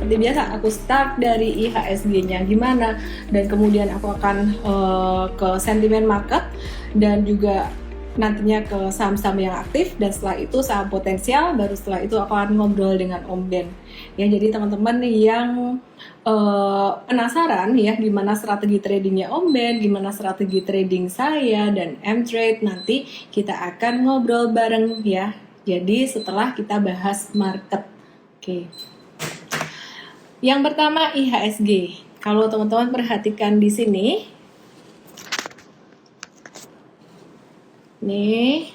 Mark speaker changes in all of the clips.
Speaker 1: seperti biasa aku start dari IHSG-nya gimana, dan kemudian aku akan ke sentimen market dan juga nantinya ke saham-saham yang aktif, dan setelah itu saham potensial, baru setelah itu aku akan ngobrol dengan Om Ben. Ya, jadi teman-teman yang penasaran ya gimana strategi tradingnya Om Ben, gimana strategi trading saya dan M-Trade, nanti kita akan ngobrol bareng ya. Jadi setelah kita bahas market. Oke. Yang pertama IHSG. Kalau teman-teman perhatikan di sini, nih,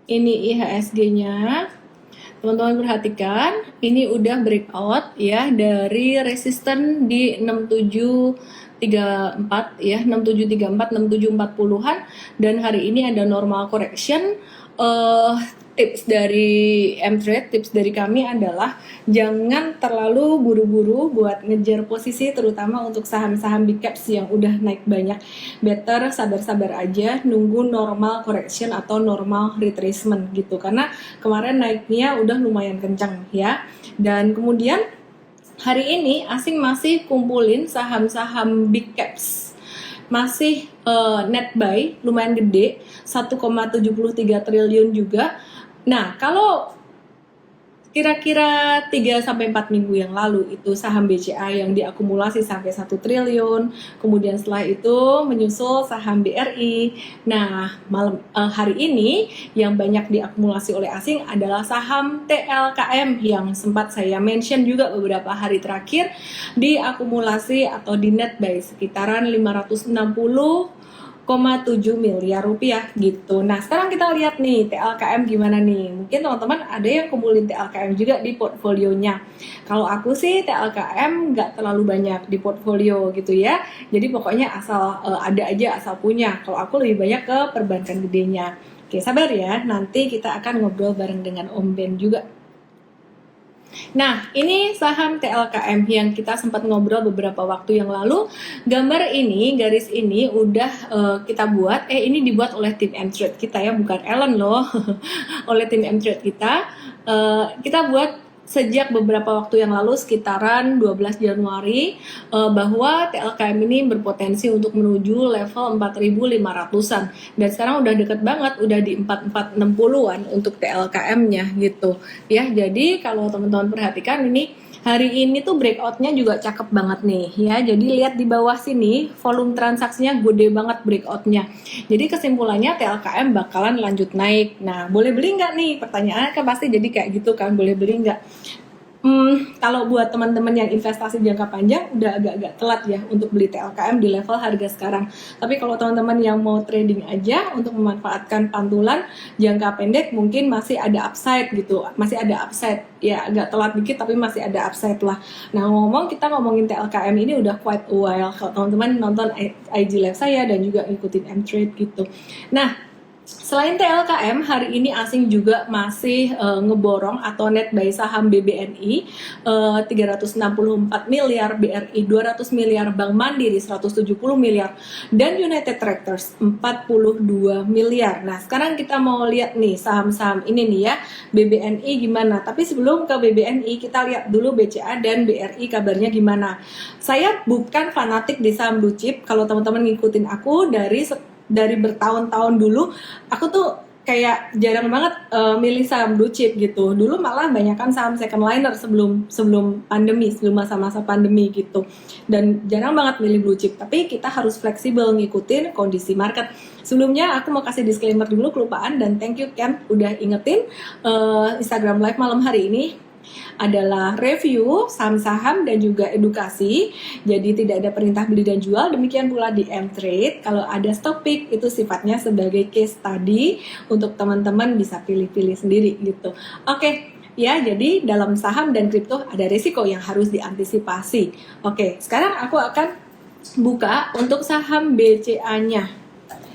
Speaker 1: ini IHSG-nya. Teman-teman perhatikan, ini udah breakout ya dari resisten di 6734 ya, 6734, 6740-an, dan hari ini ada normal correction. Tips dari M-Trade, tips dari kami adalah jangan terlalu buru-buru buat ngejar posisi, terutama untuk saham-saham big caps yang udah naik banyak. Better sabar-sabar aja, nunggu normal correction atau normal retracement gitu, karena kemarin naiknya udah lumayan kencang ya. Dan kemudian hari ini asing masih kumpulin saham-saham big caps, masih net buy lumayan gede, 1,73 triliun juga. Nah, kalau kira-kira 3-4 minggu yang lalu itu saham BCA yang diakumulasi sampai 1 triliun, kemudian setelah itu menyusul saham BRI. Nah, hari ini yang banyak diakumulasi oleh asing adalah saham TLKM yang sempat saya mention juga beberapa hari terakhir, diakumulasi atau di net buy sekitaran 560,7 miliar rupiah gitu. Nah, sekarang kita lihat nih TLKM gimana nih. Mungkin teman-teman ada yang kumpulin TLKM juga di portfolionya. Kalau aku sih TLKM nggak terlalu banyak di portfolio gitu ya. Jadi pokoknya asal ada aja, asal punya. Kalau aku lebih banyak ke perbankan gedenya. Oke, sabar ya. Nanti kita akan ngobrol bareng dengan Om Ben juga. Nah, ini saham TLKM yang kita sempat ngobrol beberapa waktu yang lalu. Gambar ini, garis ini udah kita buat, ini dibuat oleh tim M-Trade kita ya, bukan Ellen loh. Oleh tim M-Trade kita. Kita buat sejak beberapa waktu yang lalu, sekitaran 12 Januari, bahwa TLKM ini berpotensi untuk menuju level 4.500-an, dan sekarang udah deket banget, udah di 4460-an untuk TLKM-nya gitu ya. Jadi kalau teman-teman perhatikan ini, hari ini tuh breakoutnya juga cakep banget nih ya. Jadi lihat di bawah sini, volume transaksinya gede banget breakoutnya. Jadi kesimpulannya TLKM bakalan lanjut naik. Nah, boleh beli nggak nih? Pertanyaannya kan pasti jadi kayak gitu kan, boleh beli nggak? Kalau buat teman-teman yang investasi jangka panjang udah agak-agak telat ya untuk beli TLKM di level harga sekarang. Tapi kalau teman-teman yang mau trading aja untuk memanfaatkan pantulan jangka pendek, mungkin masih ada upside gitu, masih ada upside ya, agak telat dikit tapi masih ada upside lah. Nah, kita ngomongin TLKM ini udah quite a while. Kalau teman-teman nonton IG live saya dan juga ngikutin M-Trade gitu. Nah, selain TLKM, hari ini asing juga masih ngeborong atau net buy saham BBNI 364 miliar, BRI 200 miliar, Bank Mandiri 170 miliar, dan United Tractors 42 miliar. Nah, sekarang kita mau lihat nih saham-saham ini nih ya, BBNI gimana. Tapi sebelum ke BBNI, kita lihat dulu BCA dan BRI kabarnya gimana. Saya bukan fanatik di saham blue chip. Kalau teman-teman ngikutin aku dari bertahun-tahun dulu, aku tuh kayak jarang banget milih saham blue chip gitu. Dulu malah banyakan saham second liner sebelum pandemi, sebelum masa-masa pandemi gitu. Dan jarang banget milih blue chip. Tapi kita harus fleksibel ngikutin kondisi market. Sebelumnya aku mau kasih disclaimer dulu, kelupaan, dan thank you Ken udah ingetin Instagram live malam hari ini adalah review saham-saham dan juga edukasi. Jadi tidak ada perintah beli dan jual. Demikian pula di M-Trade, kalau ada stock pick itu sifatnya sebagai case study untuk teman-teman bisa pilih-pilih sendiri gitu. Oke. Ya, jadi dalam saham dan kripto ada risiko yang harus diantisipasi. Oke, sekarang aku akan buka untuk saham BCA-nya.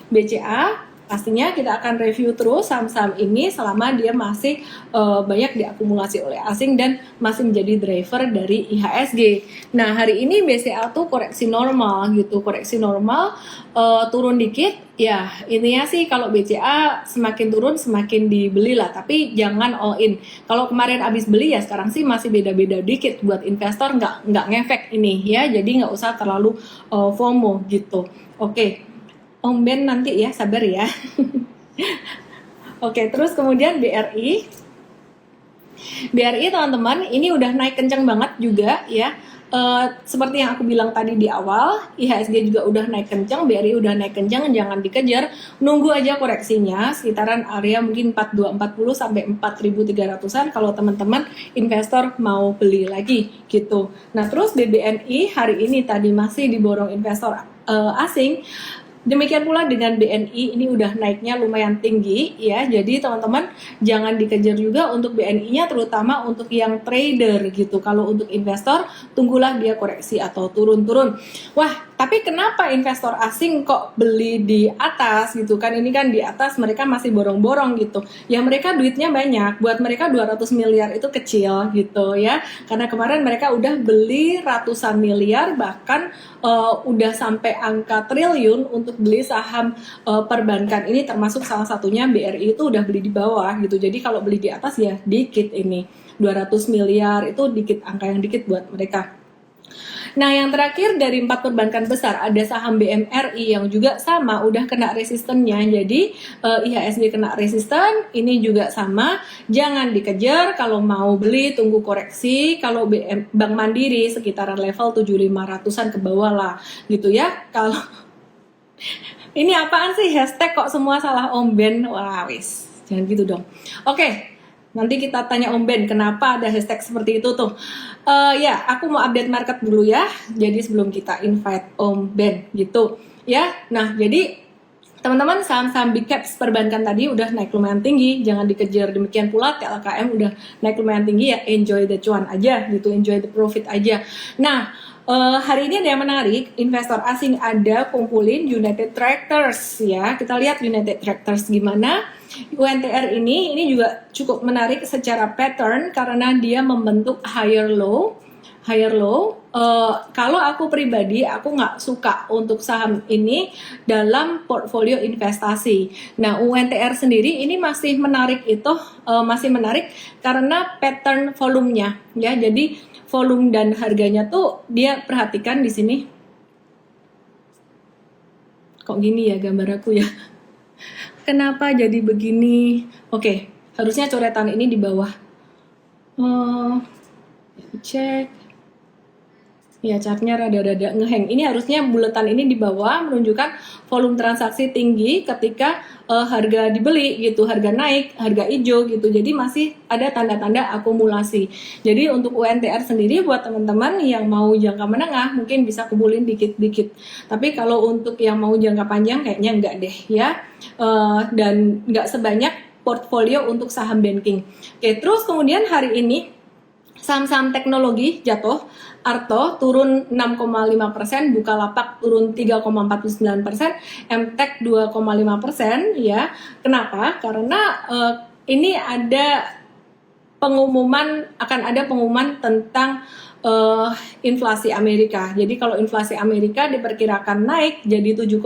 Speaker 1: BCA pastinya kita akan review terus saham-saham ini selama dia masih banyak diakumulasi oleh asing dan masih menjadi driver dari IHSG. Nah, hari ini BCA tuh koreksi normal gitu, koreksi normal, turun dikit, Ya, intinya sih kalau BCA semakin turun semakin dibeli lah, tapi jangan all in. Kalau kemarin abis beli ya sekarang sih masih beda-beda dikit buat investor, nggak ngefek ini ya, jadi nggak usah terlalu FOMO gitu. Oke, Om Ben nanti ya, sabar ya. Oke, terus kemudian BRI. BRI teman-teman ini udah naik kencang banget juga ya. Seperti yang aku bilang tadi di awal, IHSG juga udah naik kencang, BRI udah naik kencang, jangan dikejar, nunggu aja koreksinya sekitaran area mungkin 4240 sampai 4300-an kalau teman-teman investor mau beli lagi gitu. Nah, terus BBNI hari ini tadi masih diborong investor asing. Demikian pula dengan BNI, ini udah naiknya lumayan tinggi ya. Jadi teman-teman jangan dikejar juga untuk BNI-nya, terutama untuk yang trader gitu. Kalau untuk investor, tunggulah dia koreksi atau turun-turun. Wah, tapi kenapa investor asing kok beli di atas gitu kan? Ini kan di atas mereka masih borong-borong gitu. Ya mereka duitnya banyak, buat mereka 200 miliar itu kecil gitu ya. Karena kemarin mereka udah beli ratusan miliar, bahkan udah sampai angka triliun untuk beli saham perbankan. Ini termasuk salah satunya BRI itu udah beli di bawah gitu. Jadi kalau beli di atas ya dikit ini. 200 miliar itu dikit, angka yang dikit buat mereka. Nah, yang terakhir dari 4 perbankan besar ada saham BMRI yang juga sama udah kena resistennya. Jadi IHSG kena resisten, ini juga sama. Jangan dikejar, kalau mau beli tunggu koreksi. Kalau Bank Mandiri sekitaran level 7500-an ke bawah lah gitu ya. Kalau ini apaan sih hashtag kok semua salah Om Ben? Wah, wis. Jangan gitu dong. Oke. Nanti kita tanya Om Ben kenapa ada hashtag seperti itu tuh. Ya, aku mau update market dulu ya. Jadi sebelum kita invite Om Ben gitu ya. Nah, jadi teman-teman saham-saham big caps perbankan tadi udah naik lumayan tinggi, jangan dikejar. Demikian pula TLKM udah naik lumayan tinggi ya, enjoy the cuan aja gitu, enjoy the profit aja. Nah, hari ini ada yang menarik, investor asing ada kumpulin United Tractors ya. Kita lihat United Tractors gimana. UNTR ini juga cukup menarik secara pattern karena dia membentuk higher low. Kalau aku pribadi, aku nggak suka untuk saham ini dalam portfolio investasi. Nah, UNTR sendiri ini masih menarik karena pattern volumenya ya. Jadi volume dan harganya tuh dia perhatikan di sini. Kok gini ya gambar aku ya? Kenapa jadi begini? Oke, harusnya coretan ini di bawah. Cek. Ya, chartnya rada-rada ngeheng. Ini harusnya bulatan ini di bawah menunjukkan volume transaksi tinggi ketika harga dibeli gitu, harga naik, harga hijau gitu. Jadi masih ada tanda-tanda akumulasi. Jadi untuk UNTR sendiri buat teman-teman yang mau jangka menengah mungkin bisa kumpulin dikit-dikit. Tapi kalau untuk yang mau jangka panjang kayaknya enggak deh ya. Dan enggak sebanyak portfolio untuk saham banking. Oke, terus kemudian hari ini saham-saham teknologi jatuh. Arto turun 6,5%, Bukalapak turun 3,49%, MTEK 2,5% ya. Kenapa? Karena ini akan ada pengumuman tentang inflasi Amerika. Jadi kalau inflasi Amerika diperkirakan naik jadi 7,3%,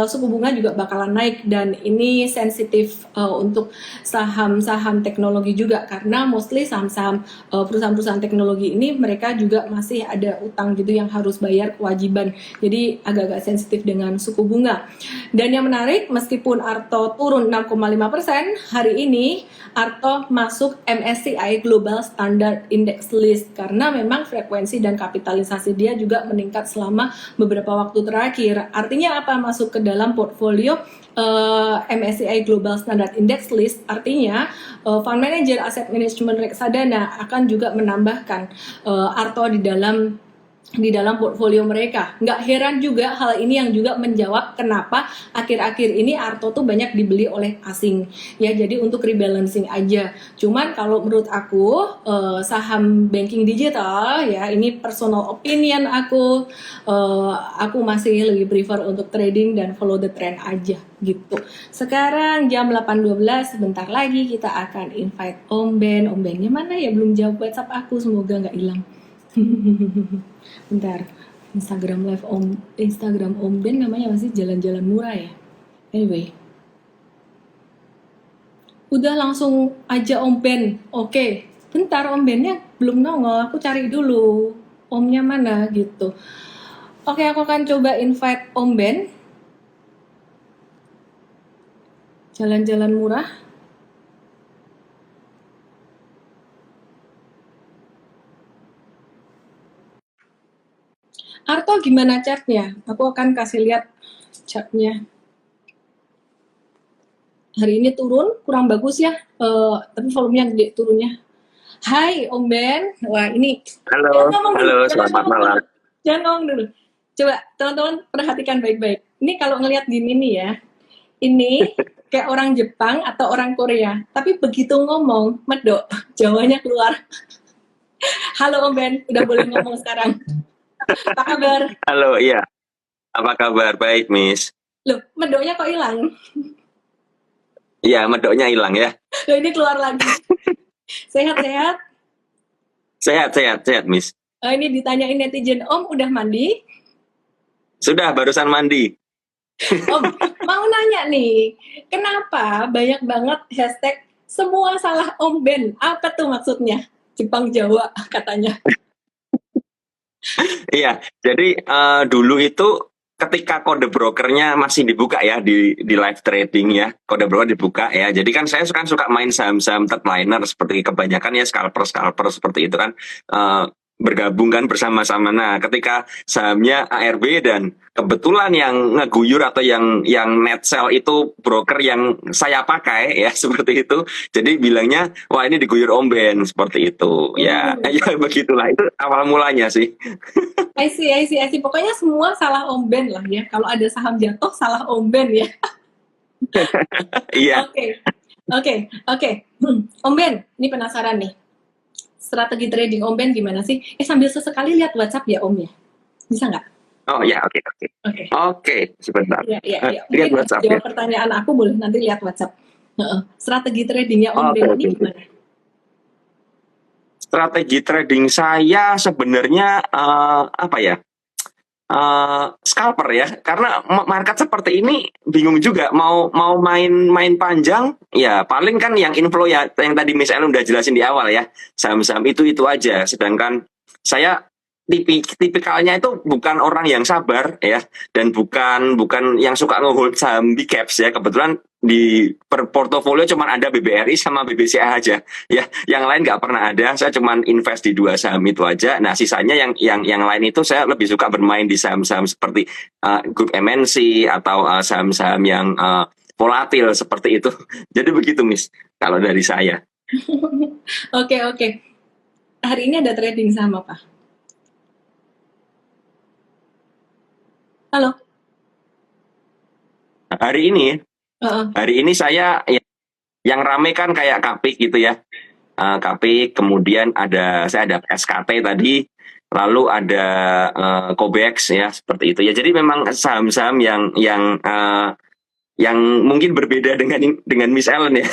Speaker 1: suku bunga juga bakalan naik, dan ini sensitif untuk saham-saham teknologi juga karena mostly saham-saham perusahaan-perusahaan teknologi ini mereka juga masih ada utang gitu yang harus bayar kewajiban. Jadi agak-agak sensitif dengan suku bunga. Dan yang menarik, meskipun Arto turun 6,5%, hari ini Arto masuk MSCI Global Standard Index List karena memang frekuensi dan kapitalisasi dia juga meningkat selama beberapa waktu terakhir. Artinya apa? Masuk ke dalam portfolio MSCI Global Standard Index List, artinya fund manager asset management reksadana akan juga menambahkan Arto di dalam portfolio mereka. Nggak heran juga hal ini yang juga menjawab kenapa akhir-akhir ini Arto tuh banyak dibeli oleh asing ya. Jadi untuk rebalancing aja. Cuman kalau menurut aku saham banking digital ya, ini personal opinion aku masih lebih prefer untuk trading dan follow the trend aja gitu. Sekarang jam 8.12, sebentar lagi kita akan invite Om Ben. Om Bennya mana ya? Belum jawab WhatsApp aku, semoga nggak hilang. Bentar. Instagram Om Ben namanya masih jalan-jalan murah ya. Anyway, udah langsung aja Om Ben. Oke, bentar Om Bennya belum nongol. Aku cari dulu Omnya mana gitu. Oke, aku akan coba invite Om Ben. Jalan-jalan murah. Arto gimana chatnya? Aku akan kasih lihat chatnya. Hari ini turun, kurang bagus ya. Tapi volumenya gede turunnya. Hai Om Ben. Wah ini.
Speaker 2: Halo, halo,
Speaker 1: Jangan
Speaker 2: selamat
Speaker 1: ngomong
Speaker 2: malam.
Speaker 1: dulu. Jangan ngomong dulu. Coba teman-teman perhatikan baik-baik. Ini kalau ngelihat gini nih ya. Ini kayak orang Jepang atau orang Korea. Tapi begitu ngomong, medok. Jawanya keluar. Halo Om Ben, udah boleh ngomong sekarang. Apa kabar?
Speaker 2: Halo, iya. Apa kabar? Baik, Miss.
Speaker 1: Loh, medoknya kok hilang?
Speaker 2: Iya, medoknya hilang ya.
Speaker 1: Loh, ini keluar lagi. Sehat-sehat?
Speaker 2: Sehat, sehat, sehat, Miss.
Speaker 1: Ini ditanyain netizen, Om udah mandi?
Speaker 2: Sudah, barusan mandi.
Speaker 1: Om, mau nanya nih, kenapa banyak banget hashtag semua salah Om Ben? Apa tuh maksudnya? Jepang Jawa katanya.
Speaker 2: Iya, jadi dulu itu ketika kode brokernya masih dibuka ya di live trading ya, kode broker dibuka ya. Jadi kan saya suka main saham-saham third liner seperti kebanyakan ya scalper seperti itu kan. Bergabung kan bersama-sama. Nah, ketika sahamnya ARB dan kebetulan yang ngeguyur atau yang net sell itu broker yang saya pakai ya seperti itu. Jadi bilangnya wah ini diguyur Om Ben seperti itu. Ya, ya begitulah itu awal mulanya sih.
Speaker 1: I see. Pokoknya semua salah Om Ben lah ya. Kalau ada saham jatuh, salah Om Ben ya.
Speaker 2: Iya.
Speaker 1: Oke. Om Ben, ini penasaran nih. Strategi trading Om Ben gimana sih? Sambil sesekali lihat WhatsApp ya Om ya. Bisa nggak?
Speaker 2: Oh ya, oke. Oke, sebentar.
Speaker 1: Iya.
Speaker 2: Lihat
Speaker 1: Mungkin
Speaker 2: WhatsApp
Speaker 1: jawab
Speaker 2: ya.
Speaker 1: pertanyaan aku boleh nanti lihat WhatsApp. Strategi tradingnya Om Ben ini gimana?
Speaker 2: Strategi trading saya sebenarnya apa ya? Scalper ya, karena market seperti ini bingung juga mau main panjang ya paling kan yang inflow ya yang tadi Miss Ellen udah jelasin di awal ya, saham-saham itu aja, sedangkan saya tipikalnya itu bukan orang yang sabar ya, dan bukan yang suka ngehold saham big caps ya. Kebetulan di portofolio cuma ada BBRI sama BBCA aja ya, yang lain nggak pernah ada. Saya cuma invest di 2 saham itu aja. Nah sisanya yang lain itu saya lebih suka bermain di saham-saham seperti grup MNC atau saham-saham yang volatil seperti itu. Jadi begitu Miss kalau dari saya.
Speaker 1: Oke. Hari ini ada trading saham apa? Halo.
Speaker 2: Hari ini saya yang rame kan kayak Kapik gitu ya. Kapik, kemudian saya ada SKT tadi, lalu ada Kobex ya seperti itu ya. Jadi memang saham-saham yang mungkin berbeda dengan Miss Ellen ya.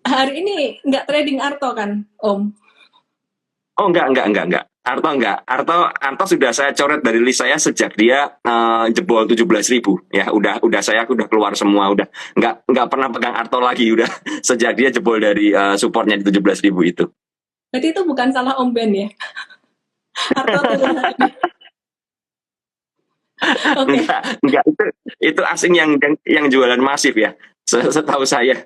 Speaker 1: Hari ini nggak trading Arto kan, Om?
Speaker 2: Oh enggak. Arto sudah saya coret dari list saya sejak dia jebol 17.000 ya. Saya udah keluar semua, udah nggak pernah pegang Arto lagi udah sejak dia jebol dari supportnya di 17.000 itu.
Speaker 1: Berarti itu bukan salah Om Ben ya? Arto turun hari ini.
Speaker 2: Enggak, itu asing yang jualan masif ya, setahu saya.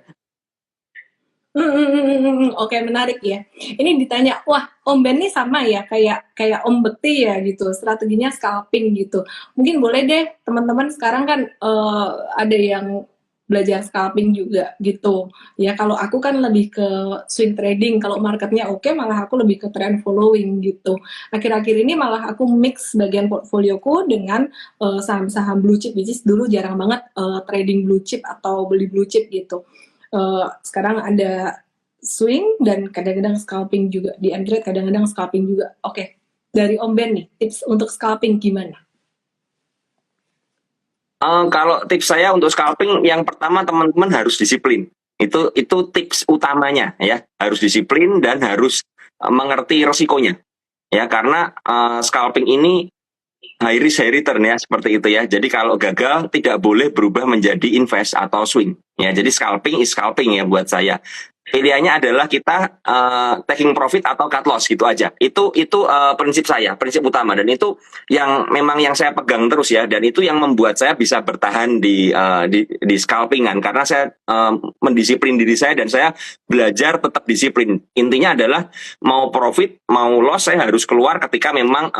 Speaker 1: Oke, menarik ya. Ini ditanya, wah Om Ben ini sama ya kayak Om Bekti ya gitu, strateginya scalping gitu. Mungkin boleh deh teman-teman sekarang kan ada yang belajar scalping juga gitu. Ya kalau aku kan lebih ke swing trading, kalau marketnya oke, malah aku lebih ke trend following gitu. Akhir-akhir ini malah aku mix bagian portfolioku dengan saham-saham blue chip, which is dulu jarang banget trading blue chip atau beli blue chip gitu. Sekarang ada swing dan kadang-kadang scalping juga di Android, kadang-kadang scalping juga. Oke, dari Om Ben nih tips untuk scalping gimana?
Speaker 2: Kalau tips saya untuk scalping, yang pertama teman-teman harus disiplin. Itu tips utamanya ya, harus disiplin dan harus mengerti resikonya. ya, karena scalping ini high risk high return ya, seperti itu ya. Jadi kalau gagal tidak boleh berubah menjadi invest atau swing ya. Jadi scalping is scalping ya buat saya. Pilihannya adalah kita taking profit atau cut loss gitu aja. Itu prinsip saya, prinsip utama, dan itu yang memang yang saya pegang terus ya, dan itu yang membuat saya bisa bertahan di scalpingan, karena saya mendisiplin diri saya dan saya belajar tetap disiplin. Intinya adalah mau profit mau loss saya harus keluar ketika memang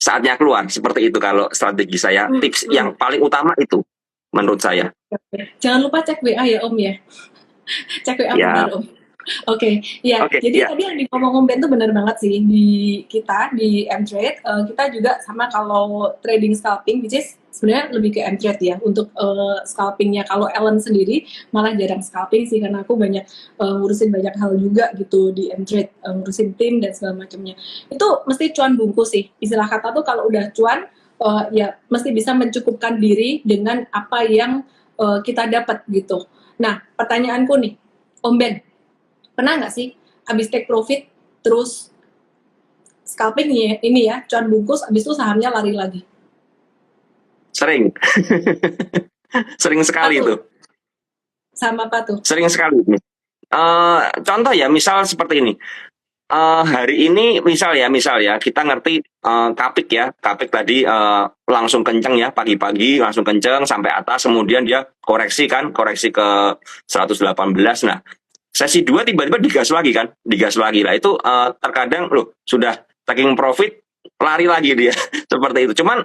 Speaker 2: saatnya keluar, seperti itu kalau strategi saya. Tips yang paling utama itu menurut saya.
Speaker 1: Jangan lupa cek WA ya Om ya. Cek WA
Speaker 2: Ya.
Speaker 1: benar Om. Oke, ya.
Speaker 2: Oke,
Speaker 1: Jadi
Speaker 2: ya.
Speaker 1: tadi yang ngomong Om Ben itu benar banget sih. Di kita di M-Trade kita juga sama kalau trading scalping, which is sebenarnya lebih ke M-Trade ya untuk scalpingnya. Kalau Ellen sendiri malah jarang scalping sih, karena aku banyak ngurusin banyak hal juga gitu di M-Trade, ngurusin tim dan segala macamnya. Itu mesti cuan bungkus sih. Istilah kata tuh kalau udah cuan ya mesti bisa mencukupkan diri dengan apa yang kita dapat gitu. Nah, pertanyaanku nih, Om Ben, pernah nggak sih abis take profit terus scalping ini ya cuan bungkus, abis itu sahamnya lari lagi?
Speaker 2: Sering. Sering sekali
Speaker 1: Apa tuh?
Speaker 2: itu.
Speaker 1: Sama apa tuh?
Speaker 2: Sering sekali. Contoh ya, misal seperti ini. Hari ini misal ya kita ngerti kapik ya, kapik tadi langsung kenceng ya, pagi-pagi langsung kenceng sampai atas, kemudian dia koreksi ke 118. Nah, sesi 2 tiba-tiba digas lagi lah. Itu terkadang loh sudah taking profit lari lagi dia seperti itu. Cuman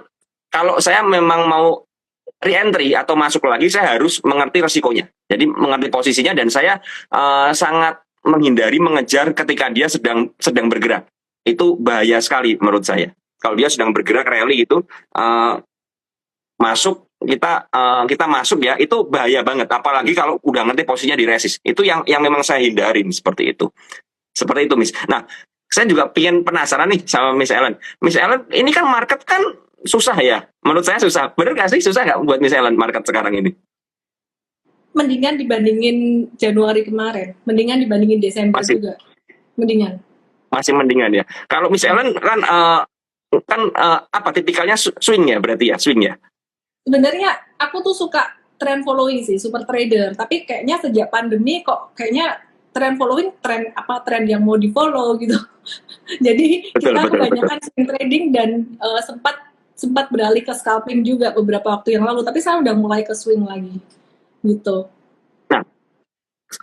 Speaker 2: kalau saya memang mau re-entry atau masuk lagi, saya harus mengerti resikonya. Jadi mengerti posisinya, dan saya sangat menghindari mengejar ketika dia sedang bergerak. Itu bahaya sekali menurut saya. Kalau dia sedang bergerak rally gitu, masuk kita masuk ya, itu bahaya banget. Apalagi kalau udah ngerti posisinya di resist. Itu yang memang saya hindarin, seperti itu. Seperti itu, Miss. Nah, saya juga penasaran nih sama Miss Ellen. Miss Ellen, ini kan market kan susah ya. Menurut saya susah. Bener gak sih? Susah nggak buat Miss Ellen market sekarang ini?
Speaker 1: Mendingan dibandingin Januari kemarin, mendingan dibandingin Desember
Speaker 2: Masih
Speaker 1: juga, mendingan.
Speaker 2: masih mendingan ya. Kalau Miss Ellen kan apa tipikalnya swing ya, berarti ya, swing ya.
Speaker 1: Sebenarnya aku tuh suka trend following sih, super trader. Tapi kayaknya sejak pandemi kok kayaknya trend following trend yang mau di follow gitu. Jadi
Speaker 2: Betul,
Speaker 1: kita
Speaker 2: betul, betul.
Speaker 1: kebanyakan swing trading dan sempat beralih ke scalping juga beberapa waktu yang lalu. Tapi saya udah mulai ke swing lagi gitu.
Speaker 2: Nah,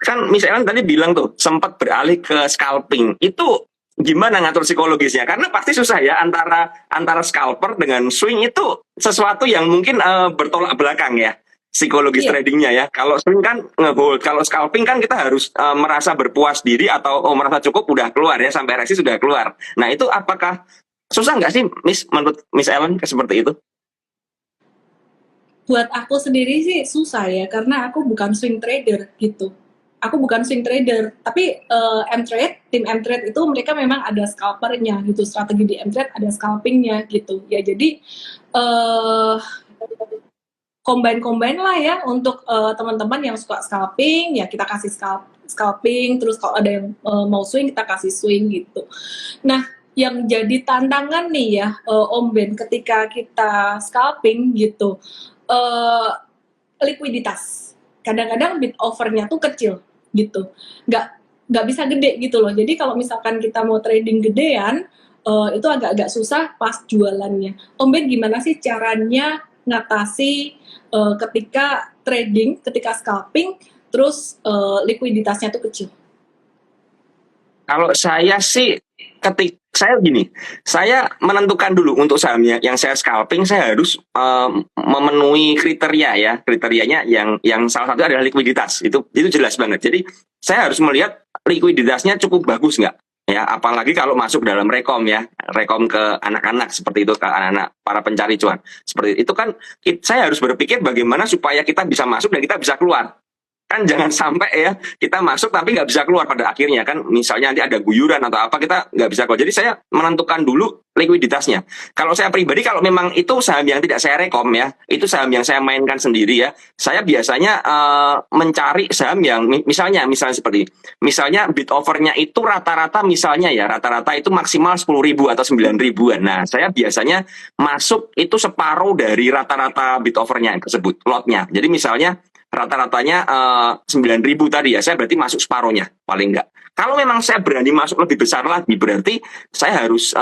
Speaker 2: kan Miss Ellen tadi bilang tuh sempat beralih ke scalping. Itu gimana ngatur psikologisnya? Karena pasti susah ya, antara scalper dengan swing itu sesuatu yang mungkin bertolak belakang ya, psikologis
Speaker 1: Iya.
Speaker 2: tradingnya ya. Kalau swing kan ngehold, kalau scalping kan kita harus merasa berpuas diri atau merasa cukup udah keluar ya, sampai resist sudah keluar. Nah, itu apakah susah nggak sih, Miss, menurut Miss Ellen seperti itu?
Speaker 1: Buat aku sendiri sih susah ya, karena aku bukan swing trader gitu. Aku bukan swing trader, tapi M-Trade, tim M-Trade itu mereka memang ada scalpernya gitu, strategi di M-Trade ada scalpingnya gitu. Ya jadi combine lah ya untuk teman-teman yang suka scalping, ya kita kasih scalping, terus kalau ada yang mau swing kita kasih swing gitu. Nah, yang jadi tantangan nih ya Om Ben ketika kita scalping gitu, likuiditas. Kadang-kadang bid overnya tuh kecil gitu, nggak bisa gede gitu loh. Jadi kalau misalkan kita mau trading gedean, itu agak-agak susah pas jualannya. Om Ben gimana sih caranya ngatasi ketika trading, ketika scalping, terus likuiditasnya tuh kecil?
Speaker 2: Kalau saya sih, saya gini, saya menentukan dulu untuk sahamnya yang saya scalping, saya harus memenuhi kriteria ya, kriterianya yang salah satu adalah likuiditas. Itu jelas banget. Jadi saya harus melihat likuiditasnya cukup bagus nggak ya, apalagi kalau masuk dalam rekom ya, rekom ke anak-anak seperti itu, ke anak-anak para pencari cuan seperti itu kan. Saya harus berpikir bagaimana supaya kita bisa masuk dan kita bisa keluar. Kan jangan sampai ya kita masuk tapi nggak bisa keluar pada akhirnya kan, misalnya nanti ada guyuran atau apa kita nggak bisa keluar. Jadi saya menentukan dulu likuiditasnya. Kalau saya pribadi, kalau memang itu saham yang tidak saya rekom ya, itu saham yang saya mainkan sendiri ya, saya biasanya mencari saham yang misalnya seperti misalnya bid overnya itu rata-rata, misalnya ya rata-rata itu maksimal 10.000 atau 9.000-an. Nah saya biasanya masuk itu separuh dari rata-rata bid overnya tersebut, lotnya. Jadi misalnya rata-ratanya 9.000 tadi ya, saya berarti masuk separuhnya paling enggak. Kalau memang saya berani masuk lebih besar lagi, berarti saya harus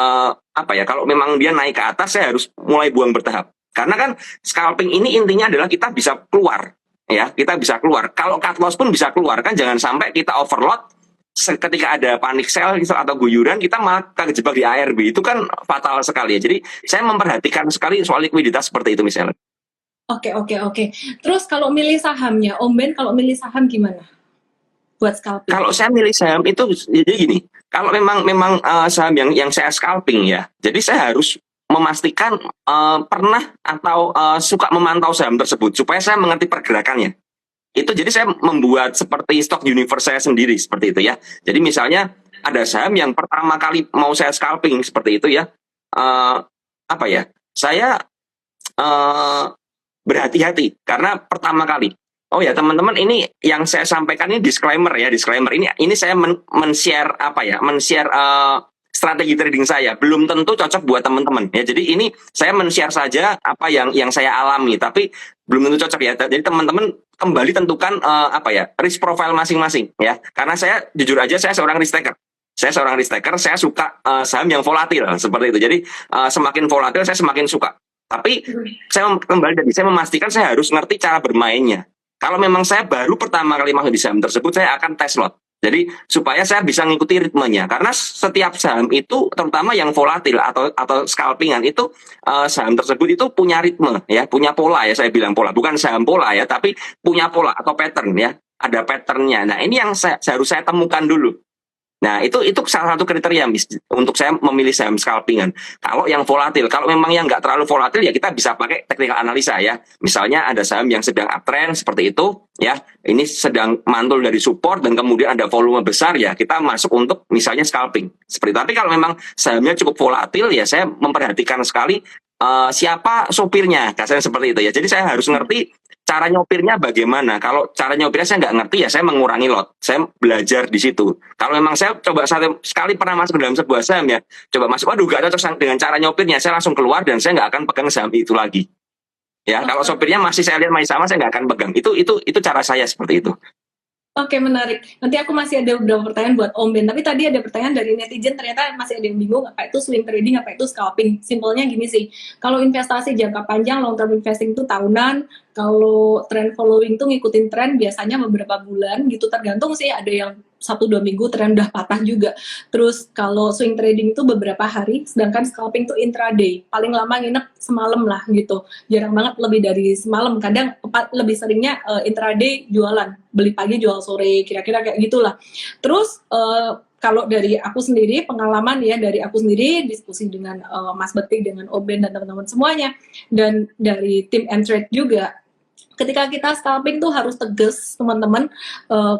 Speaker 2: apa ya, kalau memang dia naik ke atas, saya harus mulai buang bertahap. Karena kan scalping ini intinya adalah kita bisa keluar, ya kita bisa keluar. Kalau cut loss pun bisa keluar, kan jangan sampai kita overload ketika ada panic sell atau guyuran, kita malah terjebak di ARB. Itu kan fatal sekali ya. Jadi saya memperhatikan sekali soal likuiditas seperti itu misalnya.
Speaker 1: Oke. Terus kalau milih sahamnya, Om Ben kalau milih saham gimana? Buat scalping.
Speaker 2: Kalau saya milih saham itu jadi gini, kalau memang saham yang saya scalping ya, jadi saya harus memastikan pernah atau suka memantau saham tersebut supaya saya mengerti pergerakannya. Itu jadi saya membuat seperti stock universe saya sendiri seperti itu ya. Jadi misalnya ada saham yang pertama kali mau saya scalping seperti itu ya, apa ya? Saya berhati-hati karena pertama kali. Oh ya teman-teman, ini yang saya sampaikan ini disclaimer ya, disclaimer ini saya men-share apa ya, men-share strategi trading saya, belum tentu cocok buat teman-teman ya. Jadi ini saya men-share saja apa yang saya alami, tapi belum tentu cocok ya. Jadi teman-teman kembali tentukan apa ya, risk profile masing-masing ya. Karena saya jujur aja, saya seorang risk taker. Saya suka saham yang volatil seperti itu. Jadi semakin volatil saya semakin suka. Tapi saya kembali tadi, saya memastikan saya harus ngerti cara bermainnya. Kalau memang saya baru pertama kali masuk di saham tersebut, saya akan test lot. Jadi supaya saya bisa ngikuti ritmenya. Karena setiap saham itu, terutama yang volatil atau scalpingan itu, saham tersebut itu punya ritme ya, punya pola ya, saya bilang pola, bukan saham pola ya, tapi punya pola atau pattern ya, ada patternnya. Nah ini yang harus saya temukan dulu. Nah, itu salah satu kriteria untuk saya memilih saham scalpingan. Kalau yang volatil, kalau memang yang nggak terlalu volatil ya kita bisa pakai technical analisa ya. Misalnya ada saham yang sedang uptrend seperti itu ya. Ini sedang mantul dari support dan kemudian ada volume besar ya, kita masuk untuk misalnya scalping. Seperti itu. Tapi kalau memang sahamnya cukup volatil ya saya memperhatikan sekali siapa sopirnya, kasarnya seperti itu ya. Jadi saya harus ngerti cara nyopirnya bagaimana. Kalau cara nyopirnya saya nggak ngerti ya saya mengurangi lot. Saya belajar di situ. Kalau memang saya coba sekali pernah masuk dalam sebuah saham ya, coba masuk, waduh gak cocok dengan cara nyopirnya, saya langsung keluar dan saya nggak akan pegang saham itu lagi. Ya, kalau sopirnya masih saya lihat masih sama, saya nggak akan pegang. Itu cara saya seperti itu.
Speaker 1: Oke, menarik. Nanti aku masih ada beberapa pertanyaan buat Om Ben. Tapi tadi ada pertanyaan dari netizen, ternyata masih ada yang bingung apa itu swing trading, apa itu scalping. Simpelnya gini sih, kalau investasi jangka panjang, long term investing itu tahunan, kalau trend following tuh ngikutin tren biasanya beberapa bulan gitu, tergantung sih, ada yang 1-2 minggu tren udah patah juga. Terus kalau swing trading itu beberapa hari, sedangkan scalping tuh intraday, paling lama nginep semalam lah gitu. Jarang banget lebih dari semalam, kadang lebih seringnya intraday jualan, beli pagi jual sore, kira-kira kayak gitulah. Terus kalau dari aku sendiri, pengalaman ya dari aku sendiri, diskusi dengan Mas Betik, dengan Oben dan teman-teman semuanya, dan dari tim N-Trade juga, ketika kita scalping tuh harus tegas teman-teman,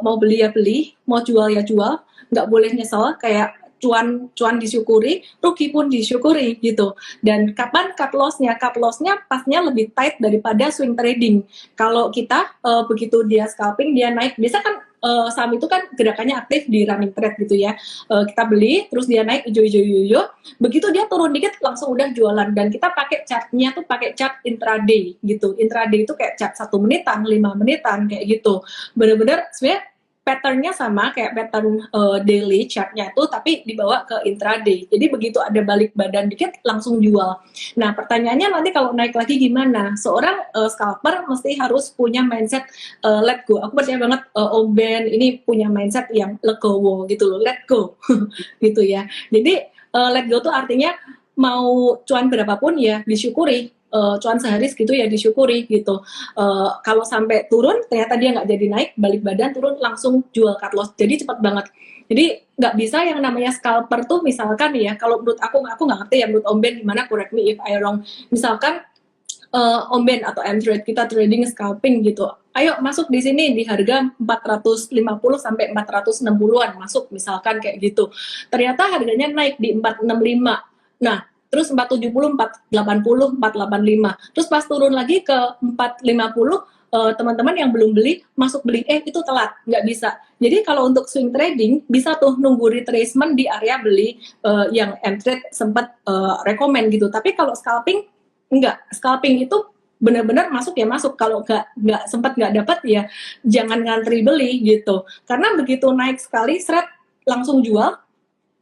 Speaker 1: mau beli ya beli, mau jual ya jual, nggak boleh nyesel, kayak cuan disyukuri, rugi pun disyukuri gitu. Dan kapan cut loss-nya? Cut loss-nya pastinya lebih tight daripada swing trading. Kalau kita begitu dia scalping, dia naik, biasa kan saham itu kan gerakannya aktif di running trade gitu ya. Kita beli, terus dia naik hijau, begitu dia turun dikit langsung udah jualan. Dan kita pakai chartnya tuh pakai chart intraday gitu. Intraday itu kayak chart 1 menitan, 5 menitan kayak gitu. Bener-bener sebenarnya patternnya sama kayak pattern daily chartnya tuh, tapi dibawa ke intraday. Jadi begitu ada balik badan dikit langsung jual. Nah pertanyaannya nanti kalau naik lagi gimana? Seorang scalper mesti harus punya mindset let go. Aku percaya banget Om Ben ini punya mindset yang legowo gitu loh, let go gitu ya. Jadi let go tuh artinya mau cuan berapapun ya disyukuri. Cuan sehari segitu ya disyukuri gitu. Kalau sampai turun ternyata dia nggak jadi naik, balik badan turun langsung jual cut loss. Jadi cepat banget. Jadi nggak bisa yang namanya scalper tuh misalkan ya, kalau menurut aku nggak ngerti ya, menurut Om Ben gimana, correct me if I wrong. Misalkan Om Ben atau M-Trade kita trading scalping gitu. Ayo masuk di sini di harga 450 sampai 460-an masuk misalkan kayak gitu. Ternyata harganya naik di 465. Nah, terus 470, 480, 485. Terus pas turun lagi ke 450, teman-teman yang belum beli masuk beli, itu telat, nggak bisa. Jadi kalau untuk swing trading bisa tuh nunggu retracement di area beli yang M-Trade sempat rekomend gitu. Tapi kalau scalping enggak, scalping itu benar-benar masuk ya masuk, kalau nggak sempat nggak dapat ya jangan ngantri beli gitu, karena begitu naik sekali seret langsung jual,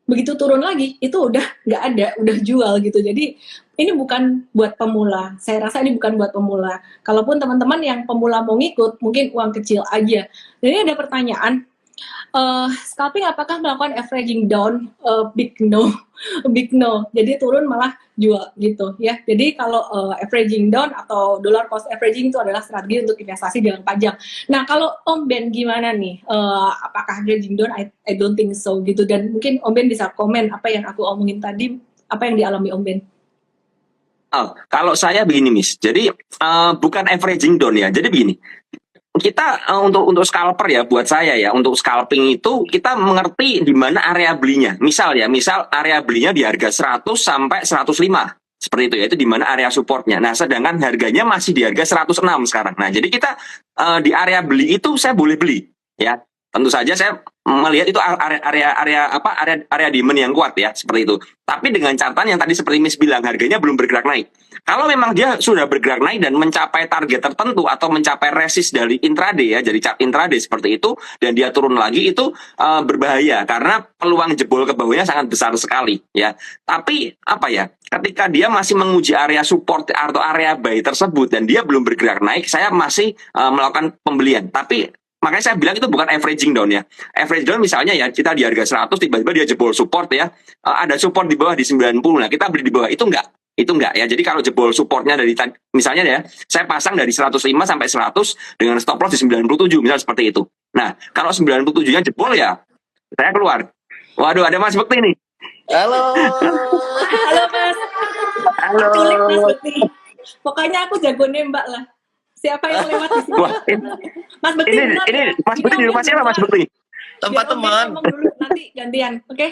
Speaker 1: begitu turun lagi itu udah nggak ada, udah jual gitu. Jadi ini bukan buat pemula, saya rasa ini bukan buat pemula. Kalaupun teman-teman yang pemula mau ngikut mungkin uang kecil aja. Jadi ada pertanyaan, scalping apakah melakukan averaging down? Big no, big no. Jadi turun malah jual gitu ya. Jadi kalau averaging down atau dollar cost averaging itu adalah strategi untuk investasi jangka panjang. Nah kalau Om Ben gimana nih? Apakah averaging down? I don't think so gitu. Dan mungkin Om Ben bisa komen apa yang aku omongin tadi, apa yang dialami Om Ben.
Speaker 2: Oh, kalau saya begini, Miss. Jadi bukan averaging down ya. Jadi begini, kita untuk scalper ya, buat saya ya, untuk scalping itu kita mengerti di mana area belinya. Misal area belinya di harga 100 sampai 105. Seperti itu ya, itu di mana area supportnya. Nah, sedangkan harganya masih di harga 106 sekarang. Nah, jadi kita di area beli itu saya boleh beli ya. Tentu saja saya melihat itu area demand yang kuat ya, seperti itu. Tapi dengan catatan yang tadi seperti Miss bilang, harganya belum bergerak naik. Kalau memang dia sudah bergerak naik dan mencapai target tertentu atau mencapai resist dari intraday ya, jadi chart intraday seperti itu, dan dia turun lagi, itu berbahaya karena peluang jebol ke bawahnya sangat besar sekali ya. Tapi apa ya, ketika dia masih menguji area support atau area buy tersebut dan dia belum bergerak naik, saya masih melakukan pembelian. Tapi makanya saya bilang itu bukan averaging down ya. Average down misalnya ya, kita di harga 100 tiba-tiba dia jebol support ya. Ada support di bawah di 90. Nah, kita beli di bawah, itu enggak. Itu enggak ya. Jadi kalau jebol supportnya dari misalnya ya, saya pasang dari 105 sampai 100 dengan stop loss di 97 misal seperti itu. Nah, kalau 97-nya jebol ya saya keluar. Waduh, ada Mas Bekti nih.
Speaker 3: Halo.
Speaker 1: Halo Mas.
Speaker 2: Halo.
Speaker 1: Culik Mas Bekti. Pokoknya aku jago nembak lah. Siapa yang lewat di sini?
Speaker 2: Wah,
Speaker 1: Mas Bekti.
Speaker 2: ini Mas Bekti di rumah siapa Mas Bekti?
Speaker 3: Tempat teman.
Speaker 1: Ngomong dulu, nanti gantian, oke?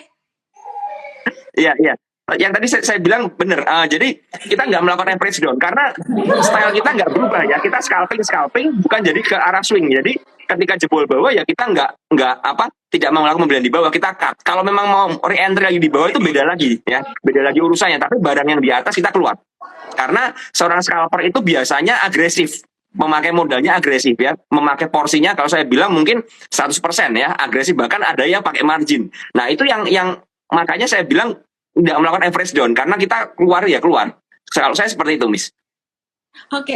Speaker 2: Iya, iya. Yang tadi saya bilang benar. Jadi kita nggak melakukan average down karena style kita nggak berubah ya. Kita scalping bukan jadi ke arah swing. Jadi ketika jebol bawah ya kita tidak mau melakukan pembelian di bawah, kita cut. Kalau memang mau re-entry lagi di bawah itu beda lagi ya, beda lagi urusannya. Tapi barang yang di atas kita keluar. Karena seorang scalper itu biasanya agresif, memakai modalnya agresif ya, memakai porsinya kalau saya bilang mungkin 100% ya, agresif, bahkan ada yang pakai margin. Nah, itu yang makanya saya bilang tidak melakukan average down karena kita keluar ya keluar. Kalau saya seperti itu, Miss.
Speaker 1: Oke.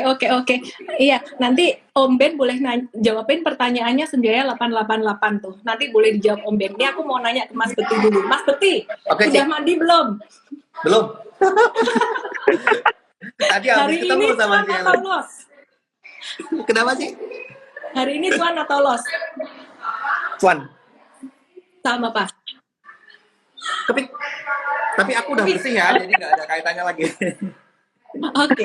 Speaker 1: Iya, nanti Om Ben boleh jawabin pertanyaannya Senjaya 888 tuh. Nanti boleh dijawab Om Ben. Ini aku mau nanya ke Mas Bekti dulu. Mas Bekti,
Speaker 3: Oke,
Speaker 1: sudah
Speaker 3: Cik.
Speaker 1: mandi belum?
Speaker 3: Belum. Tadi
Speaker 1: Hari
Speaker 3: habis ketemu
Speaker 1: ini
Speaker 3: sama
Speaker 1: cuan
Speaker 3: si
Speaker 1: atau
Speaker 3: Ellen.
Speaker 1: loss?
Speaker 3: Kenapa sih?
Speaker 1: Hari ini cuan atau loss?
Speaker 3: Cuan.
Speaker 1: Sama Pak.
Speaker 3: Tapi aku udah bersih ya, jadi nggak ada kaitannya lagi.
Speaker 1: Oke.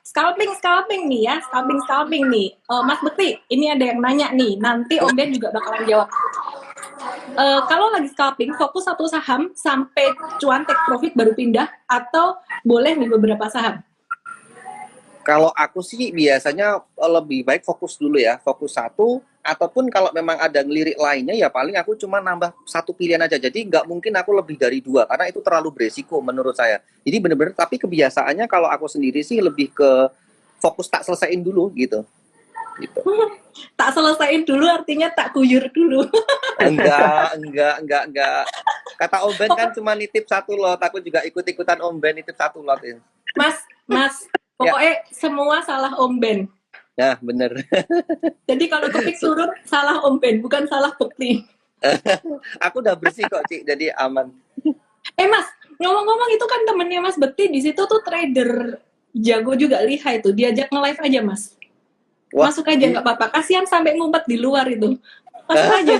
Speaker 1: Scalping nih ya, scalping nih. Mas Bekti, ini ada yang nanya nih. Nanti Om Ben juga bakalan jawab. Kalau lagi scalping, fokus satu saham sampai cuan take profit baru pindah, atau boleh nih beberapa saham?
Speaker 3: Kalau aku sih biasanya lebih baik fokus dulu ya, fokus satu, ataupun kalau memang ada ngelirik lainnya ya paling aku cuma nambah satu pilihan aja. Jadi nggak mungkin aku lebih dari dua karena itu terlalu beresiko menurut saya. Jadi bener-bener, tapi kebiasaannya kalau aku sendiri sih lebih ke fokus tak selesaiin dulu gitu.
Speaker 1: Tak selesaiin dulu artinya tak kuyur dulu.
Speaker 3: Enggak. Kata Om Ben kan cuma nitip satu lot, aku juga ikut-ikutan Om Ben nitip satu lot ya.
Speaker 1: Mas, pokoknya semua salah Om Ben.
Speaker 3: Nah, bener.
Speaker 1: Jadi kalau kepik turun salah Om Ben, bukan salah Bekti.
Speaker 3: Aku udah bersih kok, Cik, jadi aman.
Speaker 1: Mas, ngomong-ngomong itu kan temennya Mas Bekti di situ tuh trader jago juga, lihai tuh. Diajak nge-live aja, Mas.
Speaker 3: Wah,
Speaker 1: Masuk aja nggak apa-apa. Kasihan sampai ngumpet di luar itu. Masuk aja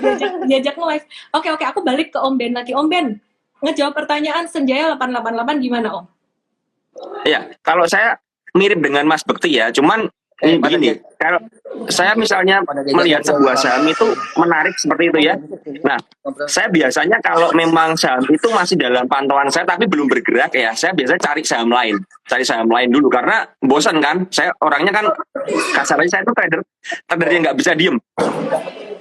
Speaker 1: diajak nge-live. Oke, aku balik ke Om Ben lagi. Om Ben, ngejawab pertanyaan Senjaya 888 gimana, Om?
Speaker 2: Ya, kalau saya mirip dengan Mas Bekti ya, cuman
Speaker 3: pada
Speaker 2: begini, kalau saya misalnya melihat sebuah saham itu menarik seperti itu ya. Nah, saya biasanya kalau memang saham itu masih dalam pantauan saya tapi belum bergerak ya, saya biasanya cari saham lain dulu karena bosan kan. Saya orangnya kan kasarnya saya itu trader yang nggak bisa diem.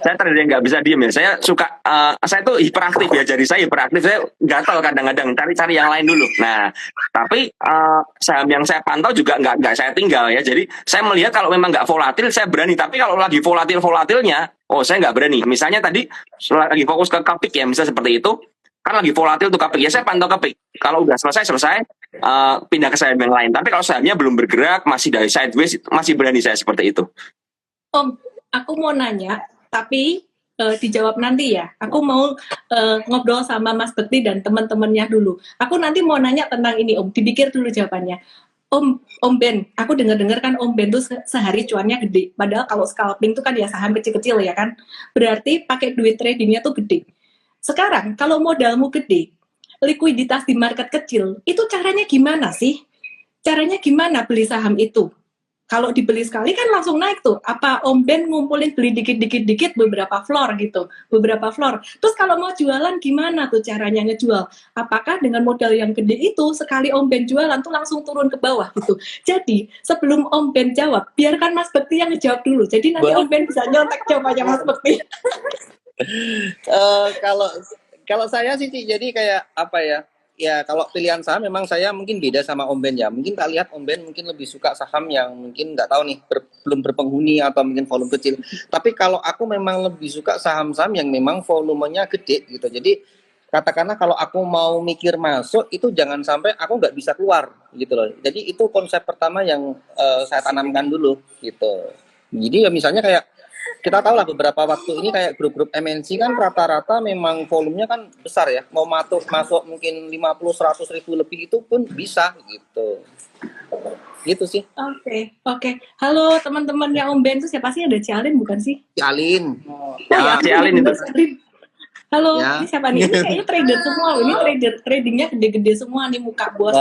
Speaker 2: Saya trader yang nggak bisa diem ya. Saya suka, saya tuh hiperaktif ya. Jadi saya hiperaktif, saya gatal kadang-kadang cari yang lain dulu. Nah, tapi saham yang saya pantau juga nggak saya tinggal ya. Jadi saya melihat kalau memang nggak volatil, saya berani. Tapi kalau lagi volatilnya, oh saya nggak berani. Misalnya tadi lagi fokus ke Kapik ya, misalnya seperti itu. Kan lagi volatil tuh Kapik ya, saya pantau Kapik. Kalau udah selesai, pindah ke saham yang lain. Tapi kalau sahamnya belum bergerak, masih dari sideways, masih berani saya seperti itu.
Speaker 1: Om, aku mau nanya, tapi dijawab nanti ya. Aku mau ngobrol sama Mas Bekti dan teman-temannya dulu. Aku nanti mau nanya tentang ini, Om. Dipikir dulu jawabannya. Om Ben, aku dengar-dengar kan Om Ben tuh sehari cuannya gede. Padahal kalau scalping tuh kan ya saham kecil-kecil ya kan. Berarti pakai duit tradingnya tuh gede. Sekarang kalau modalmu gede, likuiditas di market kecil, itu caranya gimana sih? Caranya gimana beli saham itu? Kalau dibeli sekali kan langsung naik tuh. Apa Om Ben ngumpulin beli dikit-dikit beberapa floor gitu, beberapa floor. Terus kalau mau jualan gimana tuh caranya ngejual? Apakah dengan modal yang gede itu sekali Om Ben jualan tuh langsung turun ke bawah gitu? Jadi sebelum Om Ben jawab, biarkan Mas Bekti yang ngejawab dulu. Jadi nanti Om Ben bisa nyontek jawabannya Mas Bekti.
Speaker 3: Kalau saya sih jadi kayak apa ya? Ya kalau pilihan saham memang saya mungkin beda sama Om Ben ya. Mungkin tak lihat Om Ben mungkin lebih suka saham yang mungkin nggak tahu nih belum berpenghuni atau mungkin volume kecil. Tapi kalau aku memang lebih suka saham-saham yang memang volumenya gede gitu. Jadi katakanlah kalau aku mau mikir masuk itu jangan sampai aku nggak bisa keluar gitu loh. Jadi itu konsep pertama yang saya tanamkan dulu gitu. Jadi ya misalnya kayak kita tahu lah beberapa waktu ini kayak grup-grup MNC kan rata-rata memang volumenya kan besar ya. Mau masuk mungkin 50-100 ribu lebih itu pun bisa gitu. Gitu sih.
Speaker 1: Oke. Halo teman-temannya Om Ben itu siapa sih? Ada Cialin bukan sih?
Speaker 3: Cialin.
Speaker 2: Ya, Cialin itu.
Speaker 1: Halo,
Speaker 3: Ya.
Speaker 1: ini siapa nih? Ini kayaknya trader semua loh. Ini tradingnya gede-gede semua nih muka bos.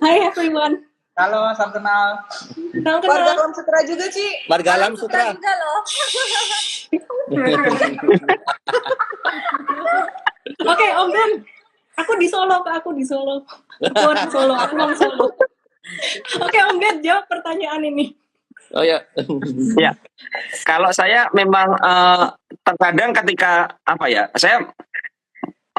Speaker 1: Hai everyone.
Speaker 4: Halo, salam kenal.
Speaker 1: Salam
Speaker 4: Warga
Speaker 1: kenal.
Speaker 4: Alam Sutra juga, Ci.
Speaker 3: Warga Alam Sutra.
Speaker 4: juga loh.
Speaker 1: Oke, Om Ben. Aku di Solo, Kak. Aku di Solo. Aku orang Solo, aku orang Solo. Oke, Om Ben, jawab pertanyaan ini.
Speaker 3: Oh ya.
Speaker 2: Ya, kalau saya memang terkadang ketika apa ya, saya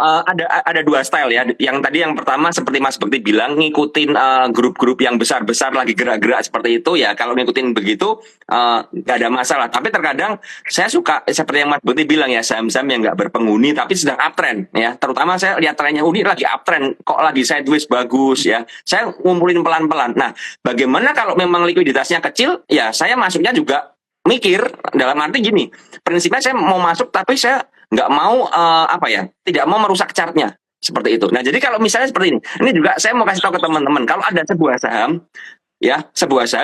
Speaker 2: ada dua style ya. Yang pertama seperti Mas Bekti bilang ngikutin grup-grup yang besar-besar lagi gerak-gerak seperti itu ya. Kalau ngikutin begitu nggak ada masalah. Tapi terkadang saya suka seperti yang Mas Bekti bilang ya, saham-saham yang nggak berpenghuni tapi sedang uptrend ya. Terutama saya lihat trennya ini lagi uptrend, kok lagi sideways bagus ya. Saya ngumpulin pelan-pelan. Nah, bagaimana kalau memang likuiditasnya kecil? Ya saya masuknya juga mikir dalam arti gini. Prinsipnya saya mau masuk tapi saya nggak mau tidak mau merusak chartnya seperti itu. Nah jadi kalau misalnya seperti ini juga saya mau kasih tahu ke teman-teman, kalau ada sebuah saham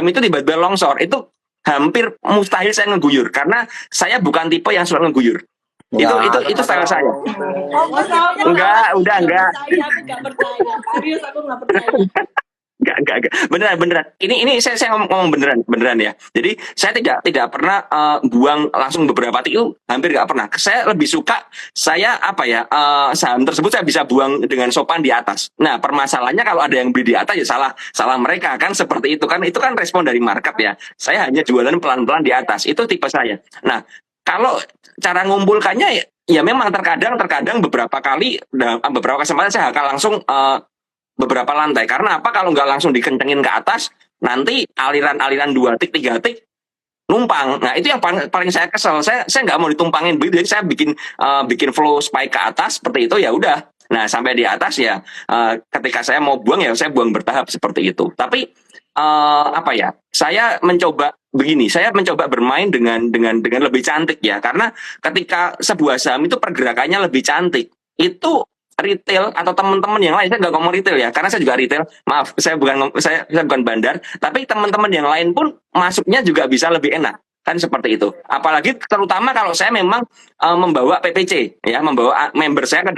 Speaker 2: itu tiba-tiba longsor itu hampir mustahil saya ngeguyur karena saya bukan tipe yang suka ngeguyur. Itu style saya. Enggak.
Speaker 1: Aku nggak percaya. Serius aku nggak percaya.
Speaker 2: Enggak. Beneran. Ini saya ngomong beneran ya. Jadi saya tidak pernah buang langsung beberapa itu, hampir nggak pernah. Saya lebih suka saham tersebut saya bisa buang dengan sopan di atas. Nah, permasalahannya kalau ada yang beli di atas ya salah mereka kan seperti itu kan respon dari market ya. Saya hanya jualan pelan-pelan di atas. Itu tipe saya. Nah, kalau cara ngumpulkannya ya memang terkadang beberapa kali beberapa kesempatan saya akan langsung beberapa lantai. Karena apa? Kalau nggak langsung dikencengin ke atas, nanti aliran 2 tik 3 tik numpang. Nah itu yang paling saya kesel. Saya nggak mau ditumpangin begitu. Jadi saya bikin flow spike ke atas seperti itu ya udah. Nah sampai di atas ya ketika saya mau buang ya saya buang bertahap seperti itu. Tapi saya mencoba begini. Saya mencoba bermain dengan lebih cantik ya. Karena ketika sebuah saham itu pergerakannya lebih cantik, itu retail atau teman-teman yang lain, saya nggak ngomong retail ya, karena saya juga retail, maaf, saya bukan bandar, tapi teman-teman yang lain pun masuknya juga bisa lebih enak. kan seperti itu. Apalagi terutama kalau saya memang membawa PPC, ya, membawa member saya ke